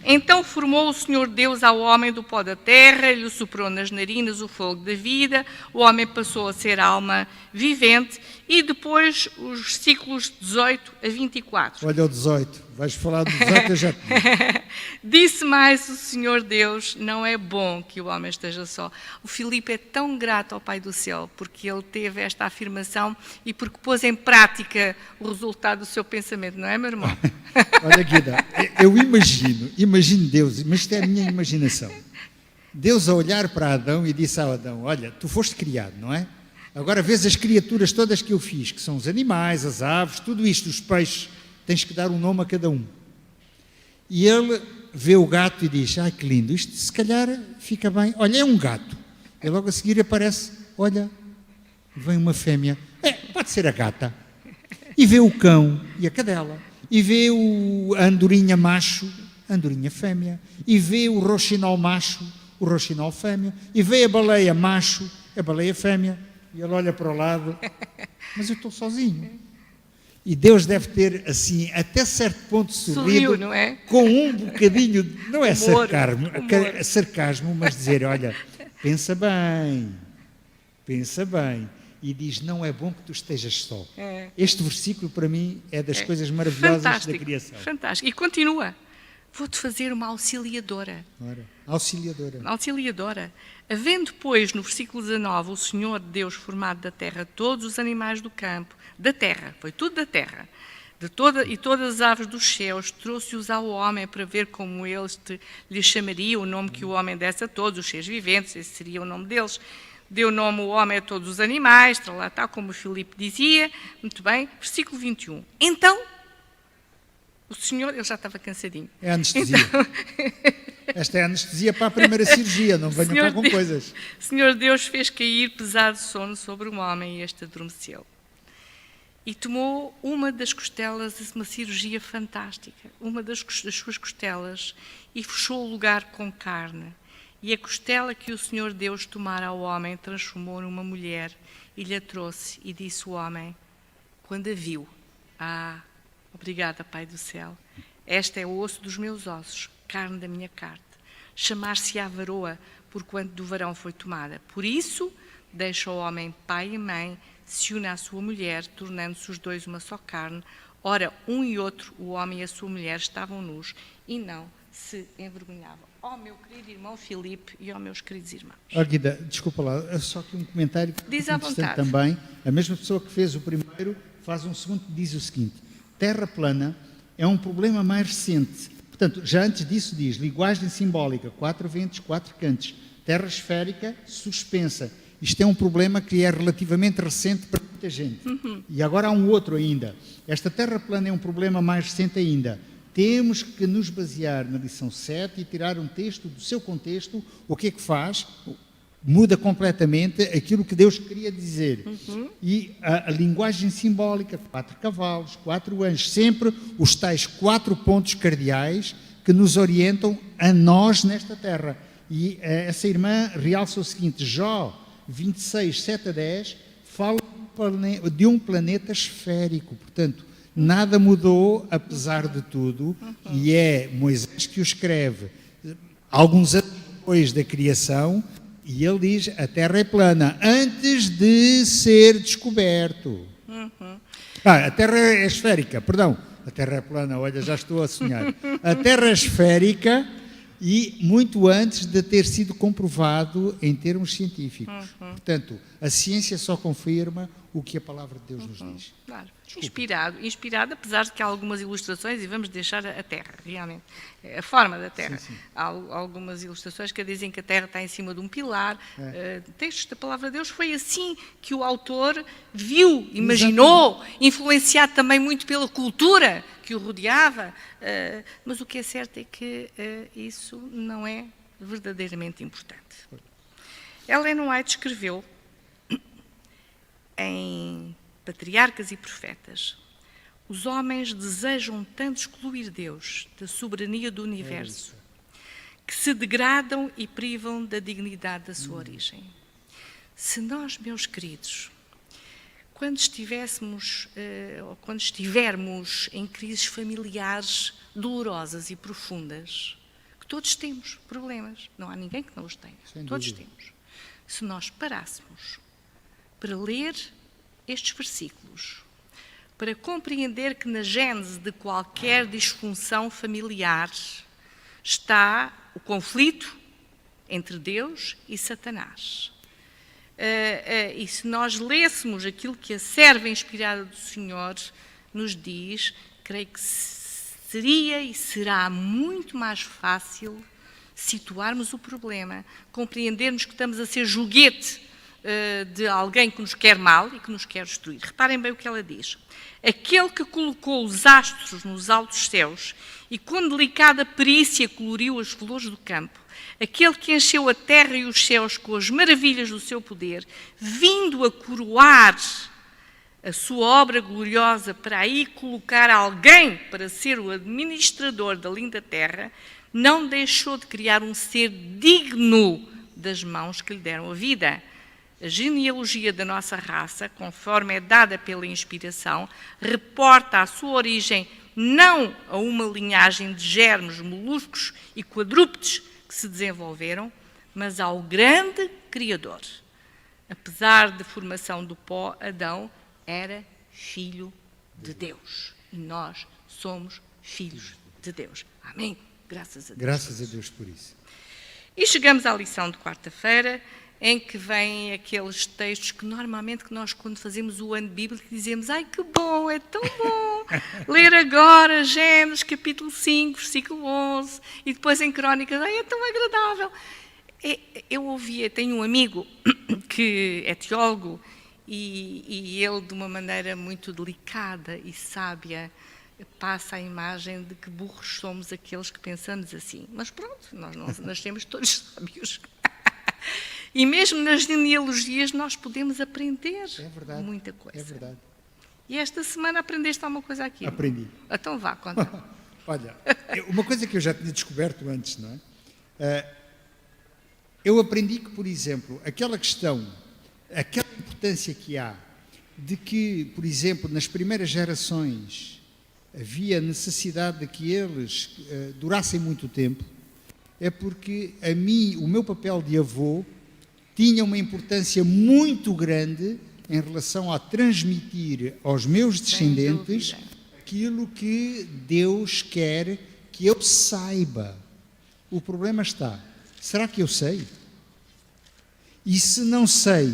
Então formou o Senhor Deus ao homem do pó da terra, lhe soprou nas narinas o fogo da vida, o homem passou a ser alma vivente, e depois os versículos 18 a 24. Olha o 18, vais falar do 18, eu já te digo. Disse mais o Senhor Deus, não é bom que o homem esteja só. O Filipe é tão grato ao Pai do Céu, porque ele teve esta afirmação e porque pôs em prática o resultado do seu pensamento, não é, meu irmão? Olha, Guida, eu imagino Deus, mas isto é a minha imaginação. Deus a olhar para Adão e disse a Adão: olha, tu foste criado, não é? Agora vês as criaturas todas que eu fiz, que são os animais, as aves, tudo isto, os peixes, tens que dar um nome a cada um. E ele vê o gato e diz: ai que lindo, isto se calhar fica bem. Olha, é um gato. E logo a seguir aparece: olha, vem uma fêmea. Pode ser a gata. E vê o cão e a cadela. E vê a andorinha macho, a andorinha fêmea. E vê o roxinol macho, o roxinol fêmea. E vê a baleia macho, a baleia fêmea. E ele olha para o lado: mas eu estou sozinho. E Deus deve ter, assim, até certo ponto sorrido, não é? Com um bocadinho, não é humor. Sarcasmo, mas dizer: olha, pensa bem. e diz, não é bom que tu estejas só. É. Este versículo, para mim, é das coisas maravilhosas da criação. Fantástico. E continua. Vou-te fazer uma auxiliadora. Ora, auxiliadora. Auxiliadora. Havendo, pois, no versículo 19, o Senhor Deus formado da terra todos os animais do campo, da terra, foi tudo da terra, e todas as aves dos céus, trouxe-os ao homem para ver como eles lhe chamariam o nome que o homem desse a todos os seres viventes, esse seria o nome deles. Deu nome o homem a todos os animais, tal, como o Filipe dizia. Muito bem. Versículo 21. Então, o Senhor, ele já estava cansadinho. É anestesia. Então, esta é anestesia para a primeira cirurgia, não venham cá com coisas. Senhor Deus fez cair pesado sono sobre o homem e este adormeceu. E tomou uma das costelas, uma cirurgia fantástica, uma das suas costelas, e fechou o lugar com carne. E a costela que o Senhor Deus tomara ao homem transformou numa mulher e lhe a trouxe. E disse o homem, quando a viu, obrigada, Pai do céu, esta é o osso dos meus ossos, carne da minha carne. Chamar-se-á varoa, porquanto do varão foi tomada. Por isso, deixa o homem pai e mãe, se une à sua mulher, tornando-se os dois uma só carne. Ora, um e outro, o homem e a sua mulher, estavam nus e não se envergonhavam. Ó meu querido irmão Filipe e ó meus queridos irmãos. Guida, desculpa lá, só que um comentário que diz à vontade. Também. A mesma pessoa que fez o primeiro faz um segundo que diz o seguinte: terra plana é um problema mais recente. Portanto, já antes disso diz, linguagem simbólica, 4 ventos, 4 cantos, terra esférica, suspensa. Isto é um problema que é relativamente recente para muita gente. E agora há um outro ainda. Esta terra plana é um problema mais recente ainda. Temos que nos basear na lição 7 e tirar um texto do seu contexto. O que é que faz? Muda completamente aquilo que Deus queria dizer. E a linguagem simbólica, 4 cavalos, 4 anjos, sempre os tais 4 pontos cardeais que nos orientam a nós nesta terra. E essa irmã realça o seguinte, Jó 26, 7 a 10, fala de um planeta esférico, portanto, nada mudou, apesar de tudo, e é Moisés que o escreve, alguns anos depois da criação, e ele diz, a Terra é plana, antes de ser descoberto. A Terra é esférica, perdão, a Terra é plana, olha, já estou a sonhar. A Terra é esférica e muito antes de ter sido comprovado em termos científicos. Portanto, a ciência só confirma o que a palavra de Deus nos diz. Claro. Inspirado, apesar de que há algumas ilustrações, e vamos deixar a Terra, realmente, a forma da Terra. Sim. Há algumas ilustrações que dizem que a Terra está em cima de um pilar. Textos da palavra de Deus, foi assim que o autor viu, imaginou, influenciado também muito pela cultura que o rodeava, mas o que é certo é que isso não é verdadeiramente importante. Ellen White escreveu em Patriarcas e Profetas: os homens desejam tanto excluir Deus da soberania do universo que se degradam e privam da dignidade da sua origem. Se nós, meus queridos, quando estivermos em crises familiares dolorosas e profundas, que todos temos problemas, não há ninguém que não os tenha, todos temos. Se nós parássemos para ler estes versículos, para compreender que na gênese de qualquer disfunção familiar está o conflito entre Deus e Satanás. E se nós lêssemos aquilo que a serva inspirada do Senhor nos diz, creio que seria e será muito mais fácil situarmos o problema, compreendermos que estamos a ser joguete de alguém que nos quer mal e que nos quer destruir. Reparem bem o que ela diz. Aquele que colocou os astros nos altos céus e com delicada perícia coloriu as flores do campo, aquele que encheu a terra e os céus com as maravilhas do seu poder, vindo a coroar a sua obra gloriosa para aí colocar alguém para ser o administrador da linda terra, não deixou de criar um ser digno das mãos que lhe deram a vida. A genealogia da nossa raça, conforme é dada pela inspiração, reporta a sua origem não a uma linhagem de germes, moluscos e quadrúpedes que se desenvolveram, mas ao grande Criador. apesar da formação do pó, Adão era filho de Deus. E nós somos filhos de Deus. Amém? Graças a Deus. Graças a Deus por isso. E chegamos à lição de quarta-feira, em que vêm aqueles textos que normalmente que nós, quando fazemos o ano bíblico, dizemos: ai, que bom, é tão bom ler agora Gênesis, capítulo 5, versículo 11, e depois em Crónicas, ai, é tão agradável. Eu ouvia, tenho um amigo que é teólogo, e ele, de uma maneira muito delicada e sábia, passa a imagem de que burros somos aqueles que pensamos assim. Mas pronto, nós não nascemos todos sábios. E mesmo nas genealogias nós podemos aprender muita coisa. É verdade. E esta semana aprendeste alguma coisa aqui? Aprendi. Então vá, conta. Olha, uma coisa que eu já tinha descoberto antes, não é? Eu aprendi que, por exemplo, aquela questão, aquela importância que há de que, por exemplo, nas primeiras gerações havia necessidade de que eles durassem muito tempo, é porque a mim, o meu papel de avô, tinha uma importância muito grande em relação a transmitir aos meus descendentes aquilo que Deus quer que eu saiba. O problema está, será que eu sei? E se não sei,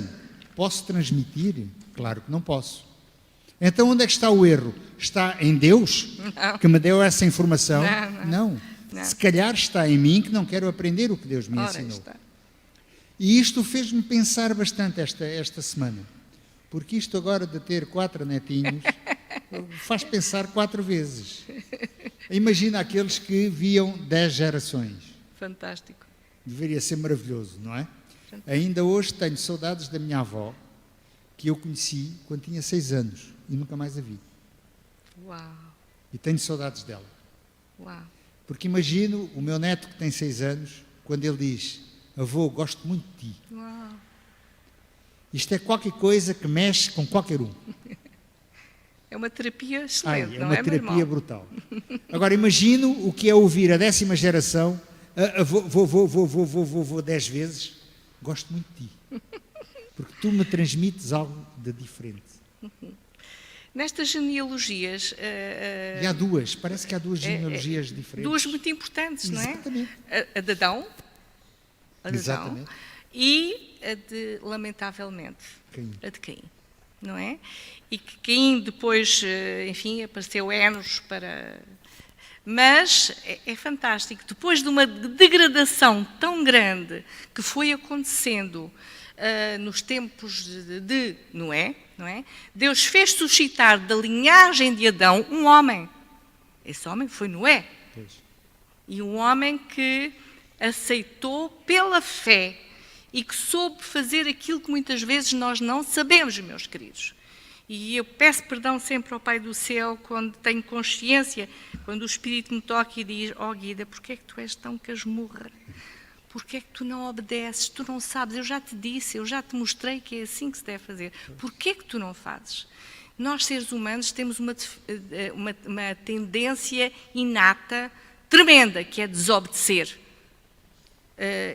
posso transmitir? Claro que não posso. Então onde é que está o erro? Está em Deus, que me deu essa informação? Não. Se calhar está em mim, que não quero aprender o que Deus me ensinou. E isto fez-me pensar bastante esta semana. Porque isto agora de ter 4 netinhos faz pensar 4 vezes. Imagina aqueles que viam 10 gerações. Fantástico. Deveria ser maravilhoso, não é? Ainda hoje tenho saudades da minha avó, que eu conheci quando tinha 6 anos e nunca mais a vi. Uau! E tenho saudades dela. Uau! Porque imagino o meu neto que tem 6 anos, quando ele diz: avô, gosto muito de ti. Uau! Isto é qualquer coisa que mexe com qualquer um. É uma terapia excelente, É uma terapia brutal. Agora, imagino o que é ouvir a 10ª geração, vou 10 vezes, gosto muito de ti. Porque tu me transmites algo de diferente. Nestas genealogias... E há duas, parece que há 2 genealogias diferentes. 2 muito importantes, não é? Exatamente. A de Adão, Exatamente. E a de, lamentavelmente, Caim. a de Caim, não é? E que Caim depois, enfim, apareceu Enos para... Mas é fantástico, depois de uma degradação tão grande que foi acontecendo nos tempos de Noé, não é? Deus fez suscitar da linhagem de Adão um homem. Esse homem foi Noé. Pois. E um homem que aceitou pela fé e que soube fazer aquilo que muitas vezes nós não sabemos, meus queridos. E eu peço perdão sempre ao Pai do Céu quando tenho consciência, quando o Espírito me toca e diz: ó Guida, porquê é que tu és tão casmurra? Porquê é que tu não obedeces? Tu não sabes, eu já te disse, eu já te mostrei que é assim que se deve fazer. Porquê é que tu não fazes? Nós, seres humanos, temos uma tendência inata, tremenda, que é desobedecer.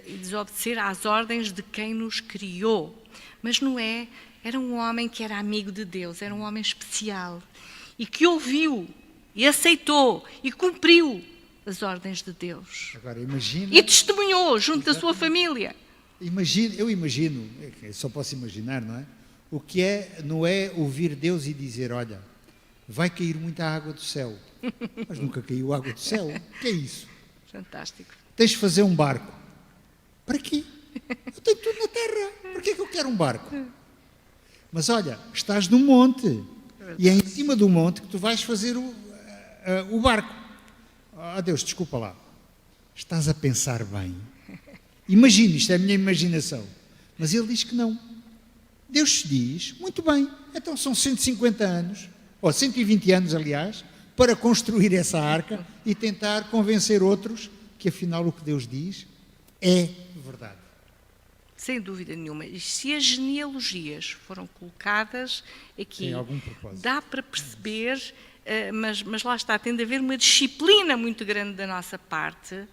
E desobedecer às ordens de quem nos criou. Mas Noé era um homem que era amigo de Deus, era um homem especial, e que ouviu, e aceitou, e cumpriu as ordens de Deus. Agora, imagina... E testemunhou junto da sua família. Eu imagino, só posso imaginar, não é? O que é Noé ouvir Deus e dizer: olha, vai cair muita água do céu. Mas nunca caiu água do céu. O que é isso? Fantástico. Tens de fazer um barco. Para quê? Eu tenho tudo na terra. Para que é que eu quero um barco? Mas olha, estás num monte. E é em cima do monte que tu vais fazer o barco. Ah, Deus, desculpa lá. Estás a pensar bem. Imagina, isto é a minha imaginação. Mas ele diz que não. Deus diz: muito bem, então são 150 anos, ou 120 anos, aliás, para construir essa arca e tentar convencer outros que, afinal, o que Deus diz é verdade. Sem dúvida nenhuma. E se as genealogias foram colocadas aqui, dá para perceber, mas lá está, tem de haver uma disciplina muito grande da nossa parte,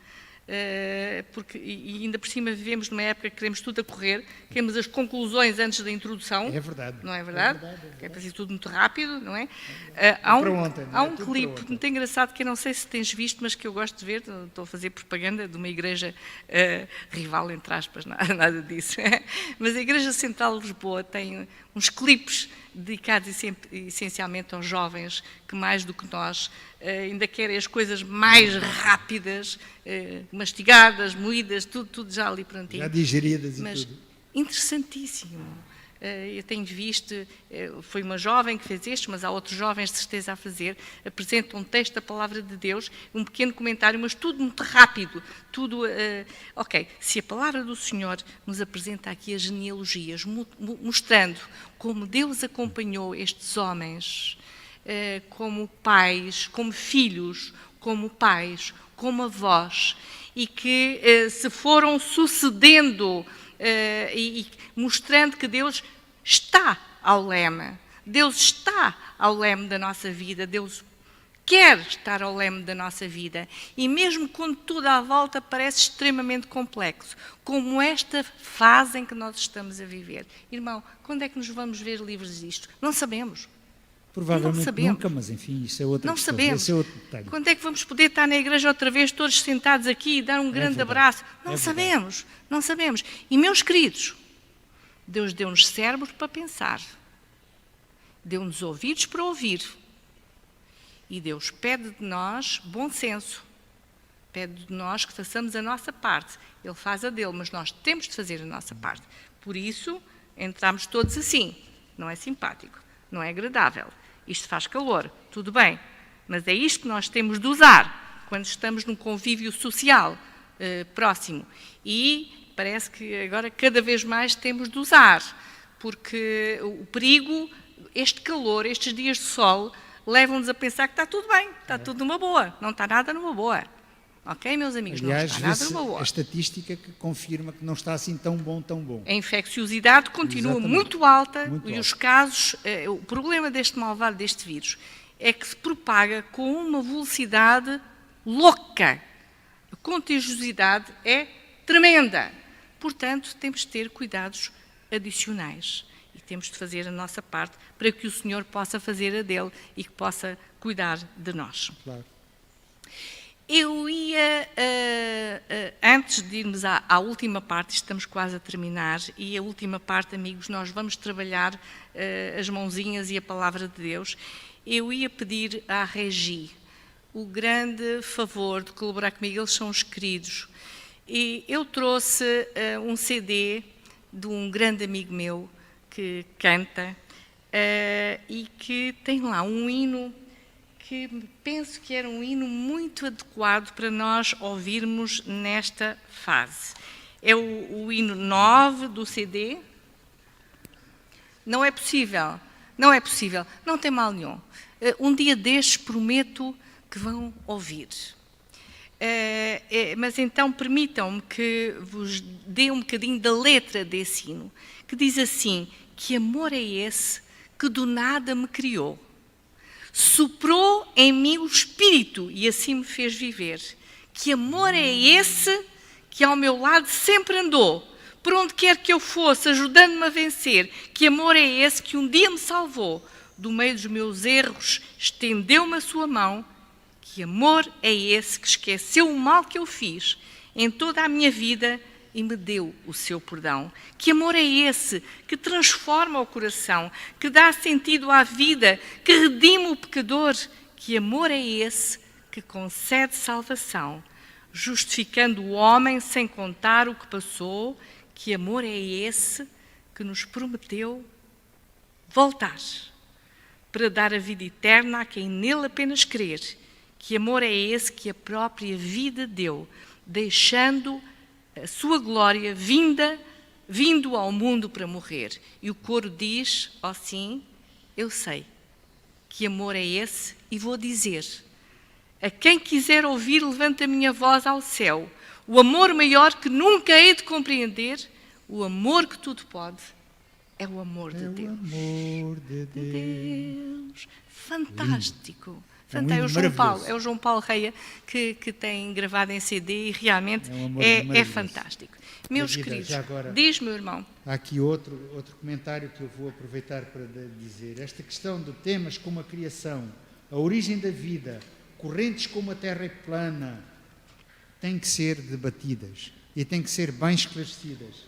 porque e ainda por cima vivemos numa época que queremos tudo a correr, queremos as conclusões antes da introdução. É verdade. Não é verdade? É verdade. É preciso tudo muito rápido, não é? Para ontem, não é? Há um Tudo para clipe ontem. muito engraçado que eu não sei se tens visto, mas que eu gosto de ver, estou a fazer propaganda de uma igreja rival, entre aspas, nada disso. Mas a Igreja Central de Lisboa tem uns clipes dedicados essencialmente aos jovens, que mais do que nós ainda querem as coisas mais rápidas, mastigadas, moídas, tudo já ali prontinho. Já digeridas e Mas tudo. interessantíssimo. Eu tenho visto, foi uma jovem que fez isto, mas há outros jovens de certeza a fazer, apresentam um texto da Palavra de Deus, um pequeno comentário, mas tudo muito rápido, tudo, ok, se a Palavra do Senhor nos apresenta aqui as genealogias, mostrando como Deus acompanhou estes homens, como pais, como filhos, como pais, como avós, e que se foram sucedendo e mostrando que Deus está ao leme. Deus está ao leme da nossa vida. Deus quer estar ao leme da nossa vida. E mesmo quando tudo à volta parece extremamente complexo, como esta fase em que nós estamos a viver. Irmão, quando é que nos vamos ver livres disto? Não sabemos. Provavelmente não sabemos. nunca, mas enfim, isso é outra Não questão. sabemos. Esse é outro detalhe. Quando é que vamos poder estar na igreja outra vez, todos sentados aqui e dar um grande verdade. abraço? Não É sabemos, não sabemos. E, meus queridos, Deus deu-nos cérebros para pensar, deu-nos ouvidos para ouvir, e Deus pede de nós bom senso, pede de nós que façamos a nossa parte. Ele faz a dele, mas nós temos de fazer a nossa parte. Por isso, entramos todos assim. Não é simpático, não é agradável. Isto faz calor, tudo bem, mas é isto que nós temos de usar quando estamos num convívio social próximo. E parece que agora cada vez mais temos de usar, porque o perigo, este calor, estes dias de sol, levam-nos a pensar que está tudo bem, está tudo numa boa, não está nada numa boa. Ok, meus amigos, Aliás, não está nada vê-se numa boa. a estatística que confirma que não está assim tão bom, tão bom. A infecciosidade continua Exatamente. muito alta Muito e alta. os casos, o problema deste malvado, deste vírus, é que se propaga com uma velocidade louca. A contagiosidade é tremenda. Portanto, temos de ter cuidados adicionais e temos de fazer a nossa parte para que o Senhor possa fazer a dele e que possa cuidar de nós. Claro. Eu ia, antes de irmos à última parte, estamos quase a terminar, e a última parte, amigos, nós vamos trabalhar as mãozinhas e a palavra de Deus. Eu ia pedir à Regi o grande favor de colaborar comigo, eles são os queridos. E eu trouxe um CD de um grande amigo meu que canta e que tem lá um hino que penso que era um hino muito adequado para nós ouvirmos nesta fase. É o hino 9 do CD. Não é possível, não é possível, não tem mal nenhum. Um dia destes prometo que vão ouvir. Mas então permitam-me que vos dê um bocadinho da letra desse hino, que diz assim: que amor é esse que do nada me criou? Soprou em mim o Espírito e assim me fez viver. Que amor é esse que ao meu lado sempre andou, por onde quer que eu fosse, ajudando-me a vencer? Que amor é esse que um dia me salvou, do meio dos meus erros, estendeu-me a sua mão? Que amor é esse que esqueceu o mal que eu fiz em toda a minha vida e me deu o seu perdão? Que amor é esse que transforma o coração, que dá sentido à vida, que redime o pecador? Que amor é esse que concede salvação, justificando o homem sem contar o que passou? Que amor é esse que nos prometeu voltar para dar a vida eterna a quem nele apenas crer? Que amor é esse que a própria vida deu, deixando a sua glória vindo ao mundo para morrer? E o coro diz: ó sim, eu sei que amor é esse e vou dizer. A quem quiser ouvir, levanta a minha voz ao céu. O amor maior que nunca hei de compreender, o amor que tudo pode, é o amor de Deus. O amor de Deus. Fantástico, maravilhoso. É o João Paulo Reia que tem gravado em CD e realmente é fantástico. Meus queridos, diz, meu irmão. Há aqui outro comentário que eu vou aproveitar para dizer. Esta questão de temas como a criação, a origem da vida, correntes como a Terra é plana, têm que ser debatidas e têm que ser bem esclarecidas.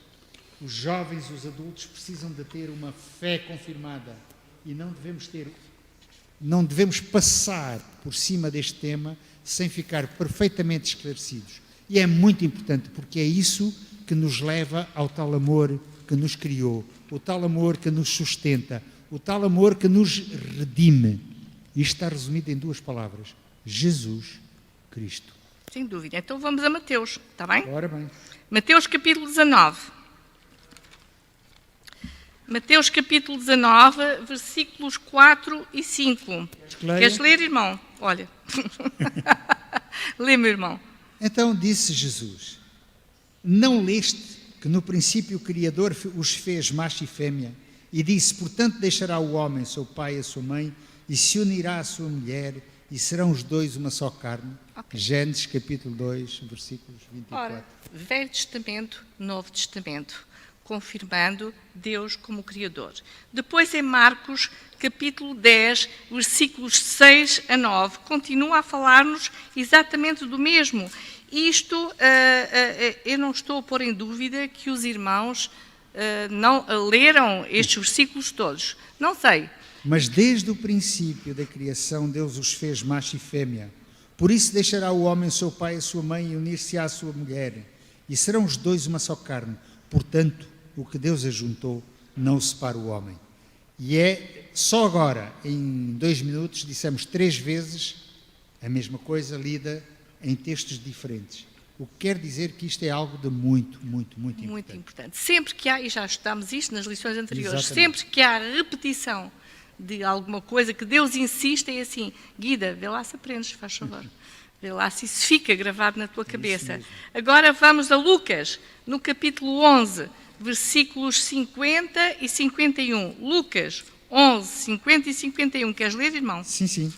Os jovens, os adultos precisam de ter uma fé confirmada e não devemos passar por cima deste tema sem ficar perfeitamente esclarecidos. E é muito importante, porque é isso que nos leva ao tal amor que nos criou, o tal amor que nos sustenta, o tal amor que nos redime. Isto está resumido em 2 palavras: Jesus Cristo. Sem dúvida. Então vamos a Mateus, está bem? Ora bem. Mateus capítulo 19. Mateus capítulo 19, versículos 4 e 5. Queres ler, irmão? Olha. Lê, meu irmão. Então disse Jesus: não leste que no princípio o Criador os fez macho e fêmea? E disse: portanto deixará o homem seu pai e a sua mãe, e se unirá à sua mulher, e serão os dois uma só carne. Okay. Gênesis capítulo 2, versículos 24. Ora, Velho Testamento, Novo Testamento, confirmando Deus como Criador. Depois em Marcos, capítulo 10, versículos 6 a 9, continua a falar-nos exatamente do mesmo. Isto, eu não estou a pôr em dúvida que os irmãos não leram estes versículos todos. Não sei. Mas desde o princípio da criação, Deus os fez macho e fêmea. Por isso deixará o homem seu pai e a sua mãe e unir-se-á à sua mulher, e serão os dois uma só carne. Portanto, o que Deus ajuntou, não o separa o homem. E é só agora, em 2 minutos, dissemos 3 vezes a mesma coisa, lida em textos diferentes. O que quer dizer que isto é algo de muito importante. Muito importante. Sempre que há, e já estudámos isto nas lições anteriores, Exatamente. Sempre que há repetição de alguma coisa que Deus insiste, é assim: Guida, vê lá se aprendes, faz favor. Vê lá se isso fica gravado na tua cabeça. Agora vamos a Lucas, no capítulo 11, versículos 50 e 51. Lucas 11, 50 e 51. Queres ler, irmão? Sim.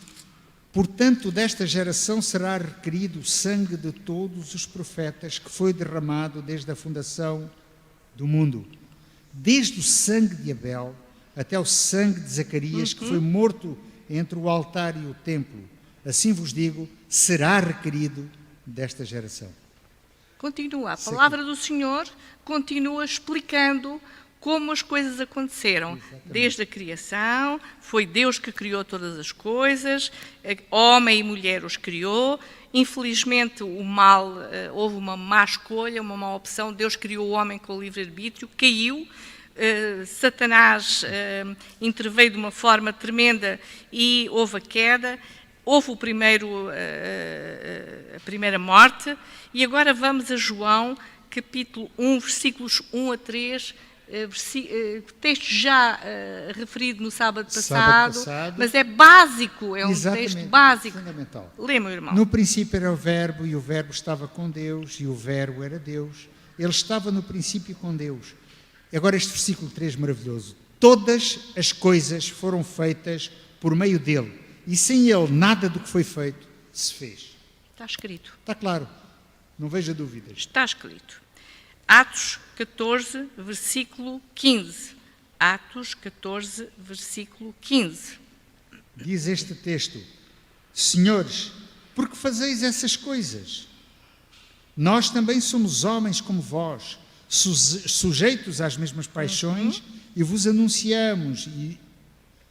Portanto, desta geração será requerido o sangue de todos os profetas que foi derramado desde a fundação do mundo, desde o sangue de Abel até o sangue de Zacarias, que foi morto entre o altar e o templo. Assim vos digo, será requerido desta geração. Continua. A palavra do Senhor continua explicando como as coisas aconteceram. Exatamente. Desde a criação, foi Deus que criou todas as coisas, homem e mulher os criou. Infelizmente, o mal, houve uma má escolha, uma má opção. Deus criou o homem com o livre-arbítrio, caiu. Satanás interveio de uma forma tremenda e houve a queda. Houve a primeira morte. E agora vamos a João, capítulo 1, versículos 1 a 3, texto já referido no sábado passado, mas é básico, é um texto básico. Fundamental. Lê, meu irmão. No princípio era o Verbo, e o Verbo estava com Deus, e o Verbo era Deus. Ele estava no princípio com Deus. Agora este versículo 3 maravilhoso. Todas as coisas foram feitas por meio dele, e sem ele nada do que foi feito se fez. Está escrito. Está claro, não veja dúvidas. Está escrito. Atos 14, versículo 15. Atos 14, versículo 15. Diz este texto: Senhores, por que fazeis essas coisas? Nós também somos homens como vós, sujeitos às mesmas paixões, e vos anunciamos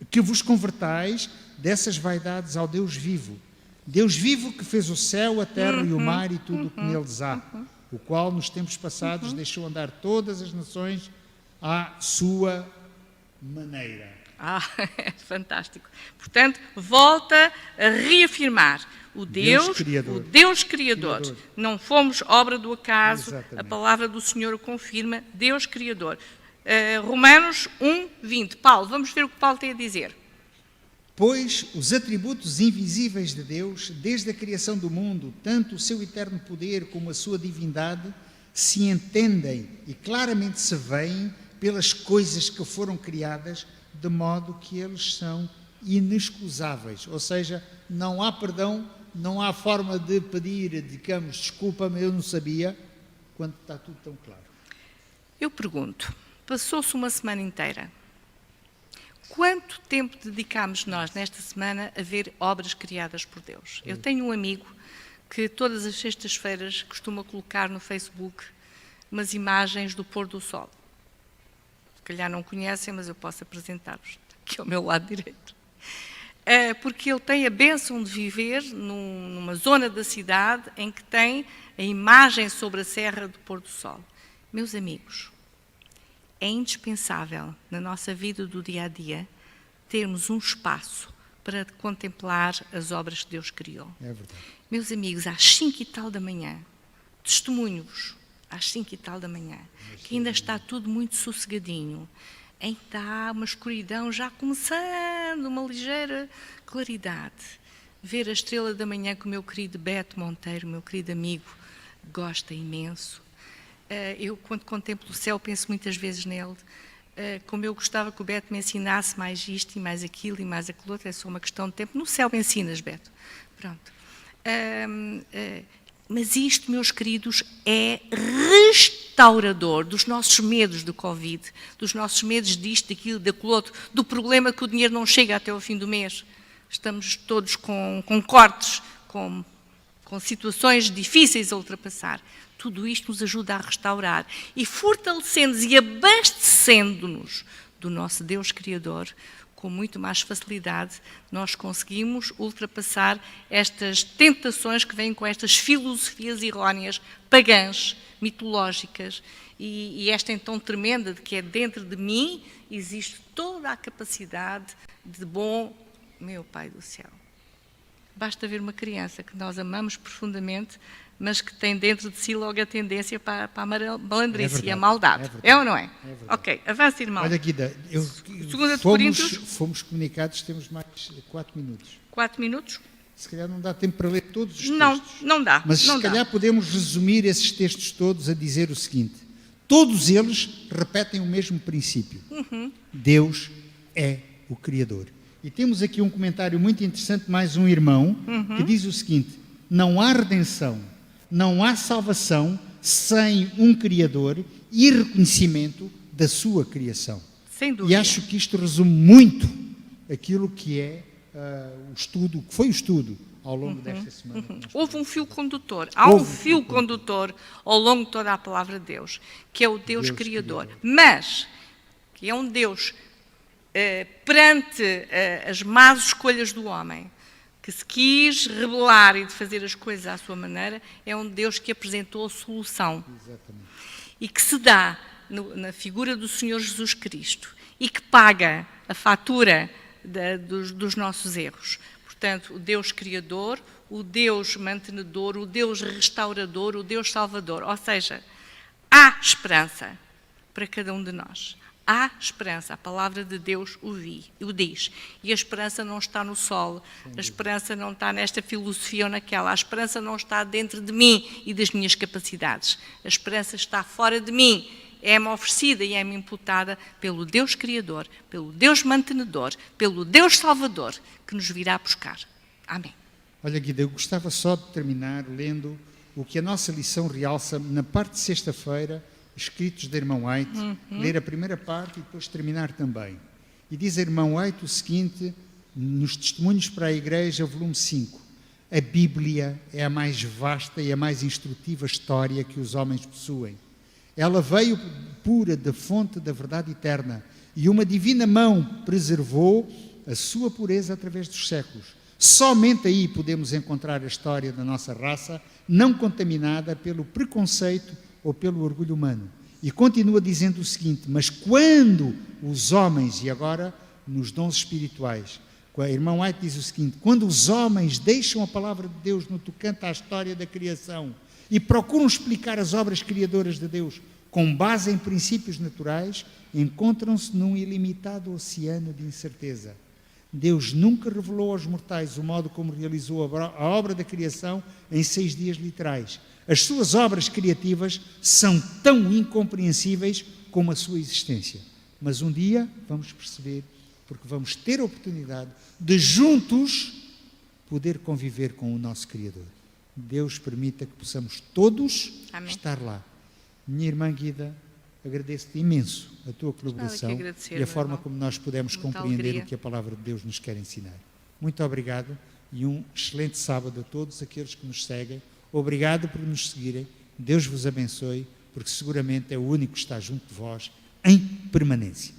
que vos convertais dessas vaidades ao Deus vivo. Deus vivo que fez o céu, a terra e o mar e tudo o que neles há, o qual nos tempos passados deixou andar todas as nações à sua maneira. É fantástico. Portanto, volta a reafirmar o Deus Criador. Não fomos obra do acaso. Exatamente. A palavra do Senhor o confirma, Deus Criador. Romanos 1, 20. Paulo, vamos ver o que Paulo tem a dizer. Pois os atributos invisíveis de Deus, desde a criação do mundo, tanto o seu eterno poder como a sua divindade, se entendem e claramente se veem pelas coisas que foram criadas, de modo que eles são inexcusáveis, ou seja, não há perdão, não há forma de pedir, digamos, desculpa-me, eu não sabia, quando está tudo tão claro. Eu pergunto, passou-se uma semana inteira. Quanto tempo dedicámos nós nesta semana a ver obras criadas por Deus? Eu tenho um amigo que todas as sextas-feiras costuma colocar no Facebook umas imagens do pôr do sol. Se calhar não conhecem, mas eu posso apresentar-vos, aqui ao meu lado direito. Porque ele tem a bênção de viver numa zona da cidade em que tem a imagem sobre a serra do pôr do sol. Meus amigos, é indispensável na nossa vida do dia a dia termos um espaço para contemplar as obras que Deus criou. É verdade. Meus amigos, às 5 e tal da manhã, testemunho-vos, às 5 e tal da manhã, que ainda está tudo muito sossegadinho, ainda há uma escuridão já começando, uma ligeira claridade. Ver a estrela da manhã que o meu querido Beto Monteiro, meu querido amigo, gosta imenso. Eu, quando contemplo o céu, penso muitas vezes nele. Como eu gostava que o Beto me ensinasse mais isto e mais aquilo e mais aquilo outro, é só uma questão de tempo. No céu me ensinas, Beto. Pronto. Mas isto, meus queridos, é restaurador dos nossos medos do Covid, dos nossos medos disto, daquilo, daquilo outro, do problema que o dinheiro não chega até ao fim do mês. Estamos todos com cortes, com situações difíceis a ultrapassar. Tudo isto nos ajuda a restaurar e fortalecendo-nos e abastecendo-nos do nosso Deus Criador, com muito mais facilidade nós conseguimos ultrapassar estas tentações que vêm com estas filosofias erróneas, pagãs, mitológicas, e esta então tremenda de que é dentro de mim existe toda a capacidade de bom, meu Pai do céu. Basta ver uma criança que nós amamos profundamente, mas que tem dentro de si logo a tendência para a malandrice e a maldade. É ou não é? É verdade. Ok, avance, irmão. Olha, Guida, fomos comunicados, temos mais 4 minutos. 4 minutos? Se calhar não dá tempo para ler todos os textos. Não dá. Mas se calhar podemos resumir esses textos todos a dizer o seguinte: todos eles repetem o mesmo princípio. Deus é o Criador. E temos aqui um comentário muito interessante, mais um irmão, que diz o seguinte: não há redenção, não há salvação sem um Criador e reconhecimento da sua criação. Sem dúvida. E acho que isto resume muito aquilo que é o estudo, que foi o estudo ao longo desta semana. Houve um fio condutor, há um fio condutor ao longo de toda a palavra de Deus, que é o Deus Criador. Mas, que é um Deus perante as más escolhas do homem, que se quis rebelar e de fazer as coisas à sua maneira, é um Deus que apresentou a solução. Exatamente. E que se dá na figura do Senhor Jesus Cristo e que paga a fatura dos nossos erros. Portanto, o Deus Criador, o Deus mantenedor, o Deus restaurador, o Deus salvador. Ou seja, há esperança para cada um de nós. Há esperança, a palavra de Deus o diz. E a esperança não está no sol, a esperança não está nesta filosofia ou naquela, a esperança não está dentro de mim e das minhas capacidades. A esperança está fora de mim, é-me oferecida e é-me imputada pelo Deus Criador, pelo Deus Mantenedor, pelo Deus Salvador, que nos virá buscar. Amém. Olha, Guida, eu gostava só de terminar lendo o que a nossa lição realça na parte de sexta-feira, escritos da irmã White, ler a primeira parte e depois terminar também. E diz a irmã White o seguinte, nos Testemunhos para a Igreja, volume 5, a Bíblia é a mais vasta e a mais instrutiva história que os homens possuem. Ela veio pura da fonte da verdade eterna e uma divina mão preservou a sua pureza através dos séculos. Somente aí podemos encontrar a história da nossa raça não contaminada pelo preconceito ou pelo orgulho humano. E continua dizendo o seguinte, mas quando os homens, e agora nos dons espirituais, a irmã White diz o seguinte, quando os homens deixam a palavra de Deus no tocante à história da criação e procuram explicar as obras criadoras de Deus com base em princípios naturais, encontram-se num ilimitado oceano de incerteza. Deus nunca revelou aos mortais o modo como realizou a obra da criação em 6 dias literais. As suas obras criativas são tão incompreensíveis como a sua existência. Mas um dia vamos perceber, porque vamos ter a oportunidade de juntos poder conviver com o nosso Criador. Deus permita que possamos todos Amém. estar lá. Minha irmã Guida, agradeço-te imenso a tua colaboração agradecer, e a meu forma irmão. como nós pudemos Muita compreender alegria. o que a palavra de Deus nos quer ensinar. Muito obrigado e um excelente sábado a todos aqueles que nos seguem. Obrigado por nos seguirem. Deus vos abençoe, porque seguramente é o único que está junto de vós em permanência.